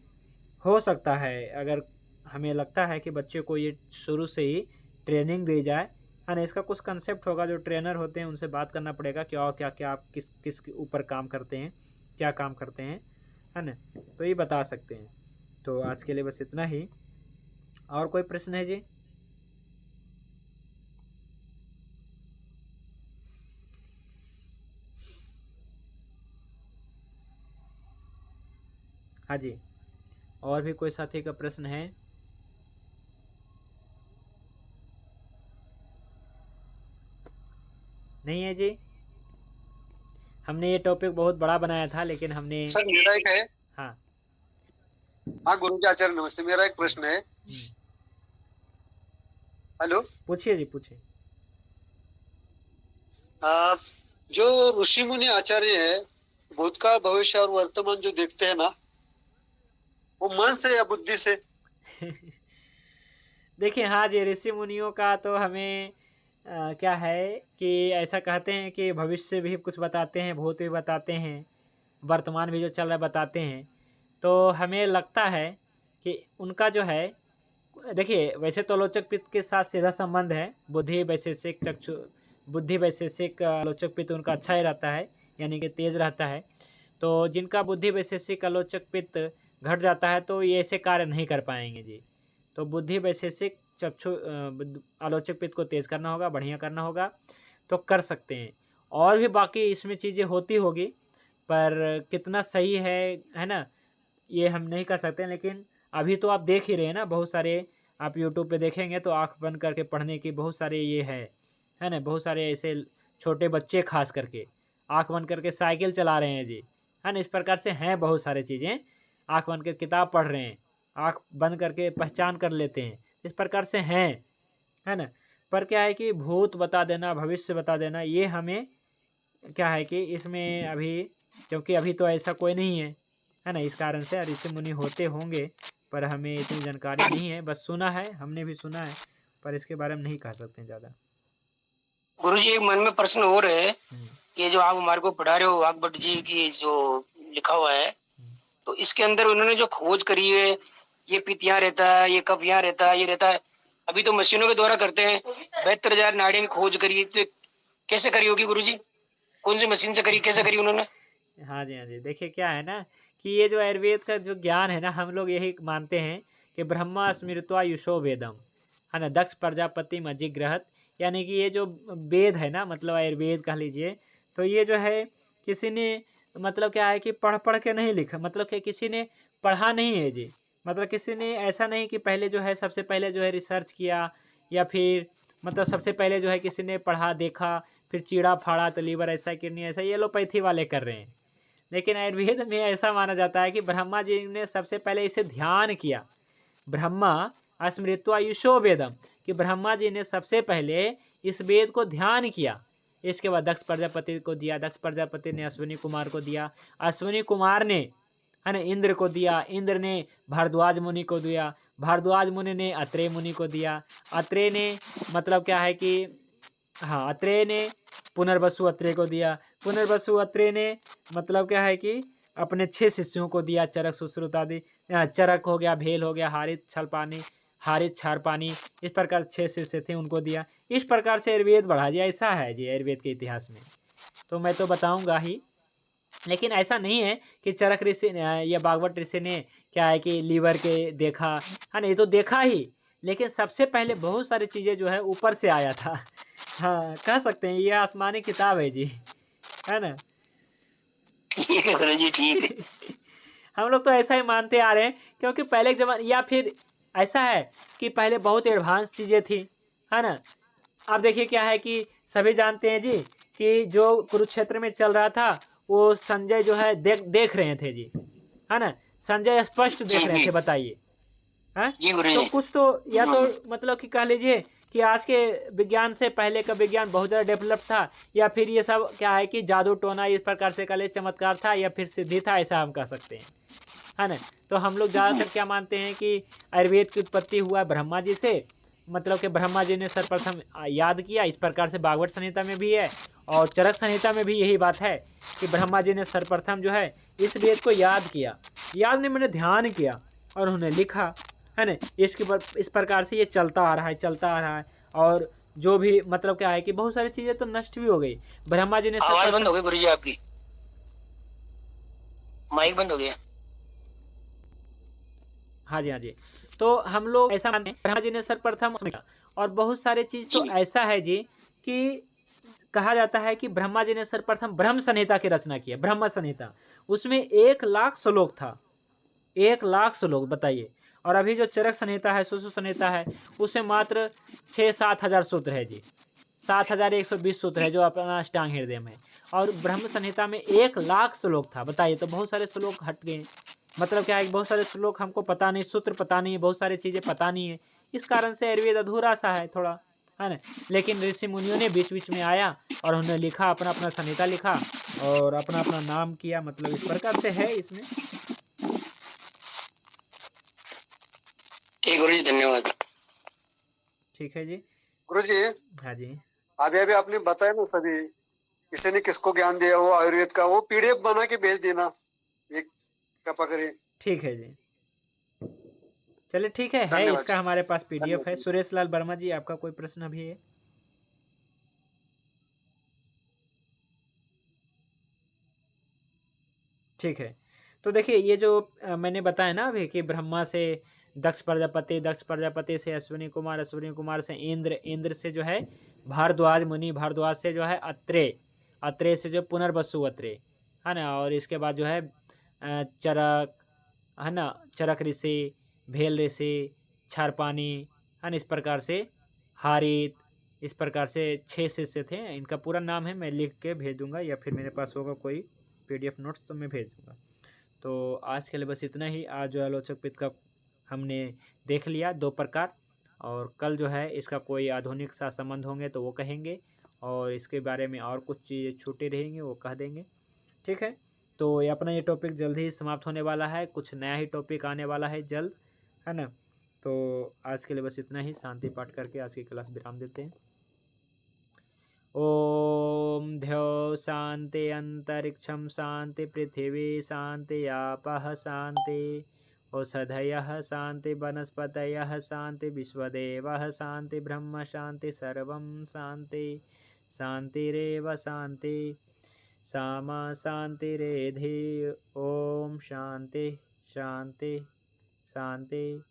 हो सकता है, अगर हमें लगता है कि बच्चे को ये शुरू से ही ट्रेनिंग दी जाए, है ना। इसका कुछ कंसेप्ट होगा, जो ट्रेनर होते हैं उनसे बात करना पड़ेगा कि और क्या क्या आप किस किस के ऊपर काम करते हैं, क्या काम करते हैं, है ना। तो ये बता सकते हैं। तो आज के लिए बस इतना ही। और कोई प्रश्न है जी? हाँ जी, और भी कोई साथी का प्रश्न है? नहीं है जी। हमने ये टॉपिक बहुत बड़ा बनाया था, लेकिन हमने सर मेरा एक है। हाँ हाँ गुरु जी आचार्य नमस्ते, मेरा एक प्रश्न है। हेलो, पूछिए जी, पूछिए। जो ऋषि मुनि आचार्य है, भूतकाल भविष्य और वर्तमान जो देखते हैं ना, वो मन से या बुद्धि से? देखिए, हाँ जी, ऋषि मुनियों का तो हमें क्या है कि ऐसा कहते हैं कि भविष्य भी कुछ बताते हैं, भूत भी बताते हैं, वर्तमान भी जो चल रहा है बताते हैं। तो हमें लगता है कि उनका जो है, देखिए वैसे तो आलोचक पित्त के साथ सीधा संबंध है। बुद्धि वैशेषिक चक्षु, बुद्धि वैशेषिक आलोचक पित्त उनका अच्छा ही रहता है, यानी कि तेज रहता है। तो जिनका बुद्धि वैशेषिक आलोचक पित्त घट जाता है, तो ये ऐसे कार्य नहीं कर पाएंगे जी। तो बुद्धि वैशेषिक चक्षु आलोचक पित्त को तेज करना होगा, बढ़िया करना होगा, तो कर सकते हैं। और भी बाकी इसमें चीज़ें होती होगी, पर कितना सही है ना, ये हम नहीं कर सकते। लेकिन अभी तो आप देख ही रहे हैं ना, बहुत सारे आप यूट्यूब पे देखेंगे तो आँख बंद करके पढ़ने की बहुत सारे ये है ना। बहुत सारे ऐसे छोटे बच्चे खास करके आँख बंद करके साइकिल चला रहे हैं जी, है ना। इस प्रकार से हैं बहुत सारी चीज़ें, आँख बंद कर किताब पढ़ रहे हैं, आँख बंद करके पहचान कर लेते हैं, इस प्रकार से हैं, है ना। पर क्या है कि भूत बता देना, भविष्य बता देना, ये हमें क्या है कि इसमें अभी, क्योंकि अभी तो ऐसा कोई नहीं है ना। इस कारण से ऋषि मुनि होते होंगे, पर हमें इतनी जानकारी नहीं है। बस सुना है, हमने भी सुना है, पर इसके बारे में नहीं कह सकते हैं ज़्यादा। गुरुजी एक मन में प्रश्न हो रहे हैं, ये जो आप हमारे को पढ़ा रहे हो वाग्भट जी की जो लिखा हुआ है, तो इसके अंदर उन्होंने जो खोज करी है, ये पित्त यहाँ रहता है, ये कफ यहाँ रहता है, ये रहता है। अभी तो मशीनों के द्वारा करते हैं। 72,000 नाड़ियों की खोज करी, तो कैसे करी होगी गुरुजी? कौन सी मशीन से करी, कैसे करी उन्होंने? हाँ जी, हाँ जी। देखिए क्या है ना कि ये जो आयुर्वेद का जो ज्ञान है ना, हम लोग यही मानते हैं कि ब्रह्मा स्मृत्वा युषो वेदम, है ना। दक्ष प्रजापति मजिग्रहत, यानी कि ये जो वेद है ना, मतलब आयुर्वेद कह लीजिए, तो ये जो है किसी ने मतलब क्या है कि पढ़ पढ़ के नहीं लिखा, मतलब कि किसी ने पढ़ा नहीं है जी। मतलब किसी ने ऐसा नहीं कि पहले जो है सबसे पहले जो है रिसर्च किया, या फिर मतलब सबसे पहले जो है किसी ने पढ़ा देखा, फिर चीड़ा फाड़ा तो लीवर ऐसा किडनी ऐसा, ये एलोपैथी वाले कर रहे हैं। लेकिन आयुर्वेद में ऐसा माना जाता है कि ब्रह्मा जी ने सबसे पहले इसे ध्यान किया। ब्रह्मा स्मृत्वा युषो वेदम, कि ब्रह्मा जी ने सबसे पहले इस वेद को ध्यान किया, इसके बाद दक्ष प्रजापति को दिया, दक्ष प्रजापति ने अश्विनी कुमार को दिया, अश्विनी कुमार ने है ना इंद्र को दिया, इंद्र ने भारद्वाज मुनि को दिया, भारद्वाज मुनि ने अत्रेय मुनि को दिया, अत्रेय ने मतलब क्या है कि हाँ अत्रेय ने पुनर्वसु अत्रेय को दिया, पुनर्वसु अत्रेय ने मतलब क्या है कि अपने 6 शिष्यों को दिया, चरक सुश्रुत आदि, चरक हो गया, भेल हो गया, हारित छलपानी, हारित छारपानी, इस प्रकार 6 शिष्य थे उनको दिया। इस प्रकार से आयुर्वेद बढ़ा दिया। ऐसा है जी आयुर्वेद के इतिहास में, तो मैं तो बताऊंगा ही, लेकिन ऐसा नहीं है कि चरक ऋषि या बागवट ऋषि ने क्या है कि लीवर के देखा है ना, ये तो देखा ही, लेकिन सबसे पहले बहुत सारी चीज़ें जो है ऊपर से आया था। हाँ कह सकते हैं ये आसमानी किताब है जी, है ना। ठीक है गुरुजी ठीक है। हम लोग तो ऐसा ही मानते आ रहे हैं, क्योंकि पहले के जमाने, या फिर ऐसा है कि पहले बहुत एडवांस चीज़ें थी, है ना। अब देखिए क्या है कि सभी जानते हैं जी कि जो कुरुक्षेत्र में चल रहा था वो संजय जो है देख रहे थे जी, है ना, संजय स्पष्ट देख रहे थे, बताइए हैं। जी गुरुजी। तो कुछ तो या तो मतलब कि कह लीजिए कि आज के विज्ञान से पहले का विज्ञान बहुत ज़्यादा डेवलप था, या फिर ये सब क्या है कि जादू टोना इस प्रकार से कह लीजिए चमत्कार था, या फिर सिद्धि था, ऐसा हम कह सकते हैं, है ना। तो हम लोग ज़्यादातर क्या मानते हैं कि आयुर्वेद की उत्पत्ति हुआ ब्रह्मा जी से, मतलब कि ब्रह्मा जी ने सर्वप्रथम याद किया। इस प्रकार से भागवत संहिता में भी है और चरक संहिता में भी यही बात है कि ब्रह्मा जी ने सर्वप्रथम जो है इस वेद को याद किया, याद नहीं मैंने ध्यान किया और उन्हें लिखा, है ना। इस प्रकार से ये चलता आ रहा है, चलता आ रहा है। और जो भी मतलब क्या है कि बहुत सारी चीज़ें तो नष्ट भी हो गई। ब्रह्मा जी ने आवाज बंद हो गई गुरुजी आपकी, माइक बंद हो गया। हाँ जी हाँ जी। तो हम लोग ऐसा मानते हैं ब्रह्मा जी ने सर्वप्रथम, और बहुत सारे चीज़ तो ऐसा है जी कि कहा जाता है कि ब्रह्मा जी ने सर्वप्रथम ब्रह्म संहिता की रचना की है। ब्रह्म संहिता, उसमें 1,00,000 श्लोक था, 1,00,000 श्लोक, बताइए। और अभी जो चरक संहिता है, सुश्रुत संहिता है, उसमें मात्र 6-7 हज़ार सूत्र है जी, 7,120 सूत्र है जो अपना अष्टांग हृदय में। और ब्रह्म संहिता में 1,00,000 श्लोक था, बताइए। तो बहुत सारे श्लोक हट गए, मतलब क्या है, बहुत सारे श्लोक हमको पता नहीं, सूत्र पता नहीं है, बहुत सारी चीज़ें पता नहीं है। इस कारण से आयुर्वेद अधूरा सा है थोड़ा, है ना। लेकिन ऋषि मुनियों ने बीच बीच में आया और उन्होंने लिखा, अपना अपना संहिता लिखा और अपना अपना नाम किया, मतलब इस प्रकार से है इसमें। ठीक गुरुजी, धन्यवाद। ठीक है जी गुरुजी। हाँ जी। अभी अभी आपने बताया ना सभी, किसी ने किसको ज्ञान दिया वो आयुर्वेद का, वो पीडीएफ बना के भेज देना, एक कृपा करिए। ठीक है जी, चलिए ठीक है धन्यवाद इसका हमारे पास पीडीएफ है। धन्यवाद। सुरेश लाल वर्मा जी, आपका कोई प्रश्न अभी है? ठीक है, तो देखिए ये जो मैंने बताया ना अभी कि ब्रह्मा से दक्ष प्रजापति, दक्ष प्रजापति से अश्विनी कुमार, अश्विनी कुमार से इंद्र, इंद्र से जो है भारद्वाज मुनि, भारद्वाज से जो है अत्रेय, अत्रेय से जो पुनर्वसु अत्रेय, है ना। और इसके बाद जो है चरक, है ना, चरक ऋषि, भेल ऋषि, छारपानी, है ना। इस प्रकार से हारित, इस प्रकार से 6 शिष्य थे। इनका पूरा नाम है, मैं लिख के भेज दूंगा, या फिर मेरे पास होगा कोई पीडीएफ नोट्स तो मैं भेज दूंगा। तो आज के लिए बस इतना ही। आज जो आलोचक पित्त का हमने देख लिया 2 प्रकार, और कल जो है इसका कोई आधुनिक सा संबंध होंगे तो वो कहेंगे, और इसके बारे में और कुछ चीज़ें छूटी रहेंगी वो कह देंगे। ठीक है, तो ये अपना ये टॉपिक जल्द ही समाप्त होने वाला है, कुछ नया ही टॉपिक आने वाला है जल्द, है ना। तो आज के लिए बस इतना ही। शांति पाठ करके आज की क्लास विराम देते हैं। ओम ध्यो शांति अंतरिक्षम शांति पृथिवी शांति आपः शांति औषधयः शांति वनस्पतयः शांति विश्वदेवः शांति ब्रह्म शांति सर्वं शांति शांतिरेव शांति सामा शांतिरेधि। ओम शांति शांति शांति।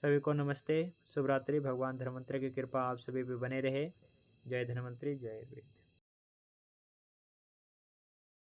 सभी को नमस्ते, शुभ रात्रि। भगवान धन्वंतरि की कृपा आप सभी पे बने रहे। जय धन्वंतरि, जय वेद।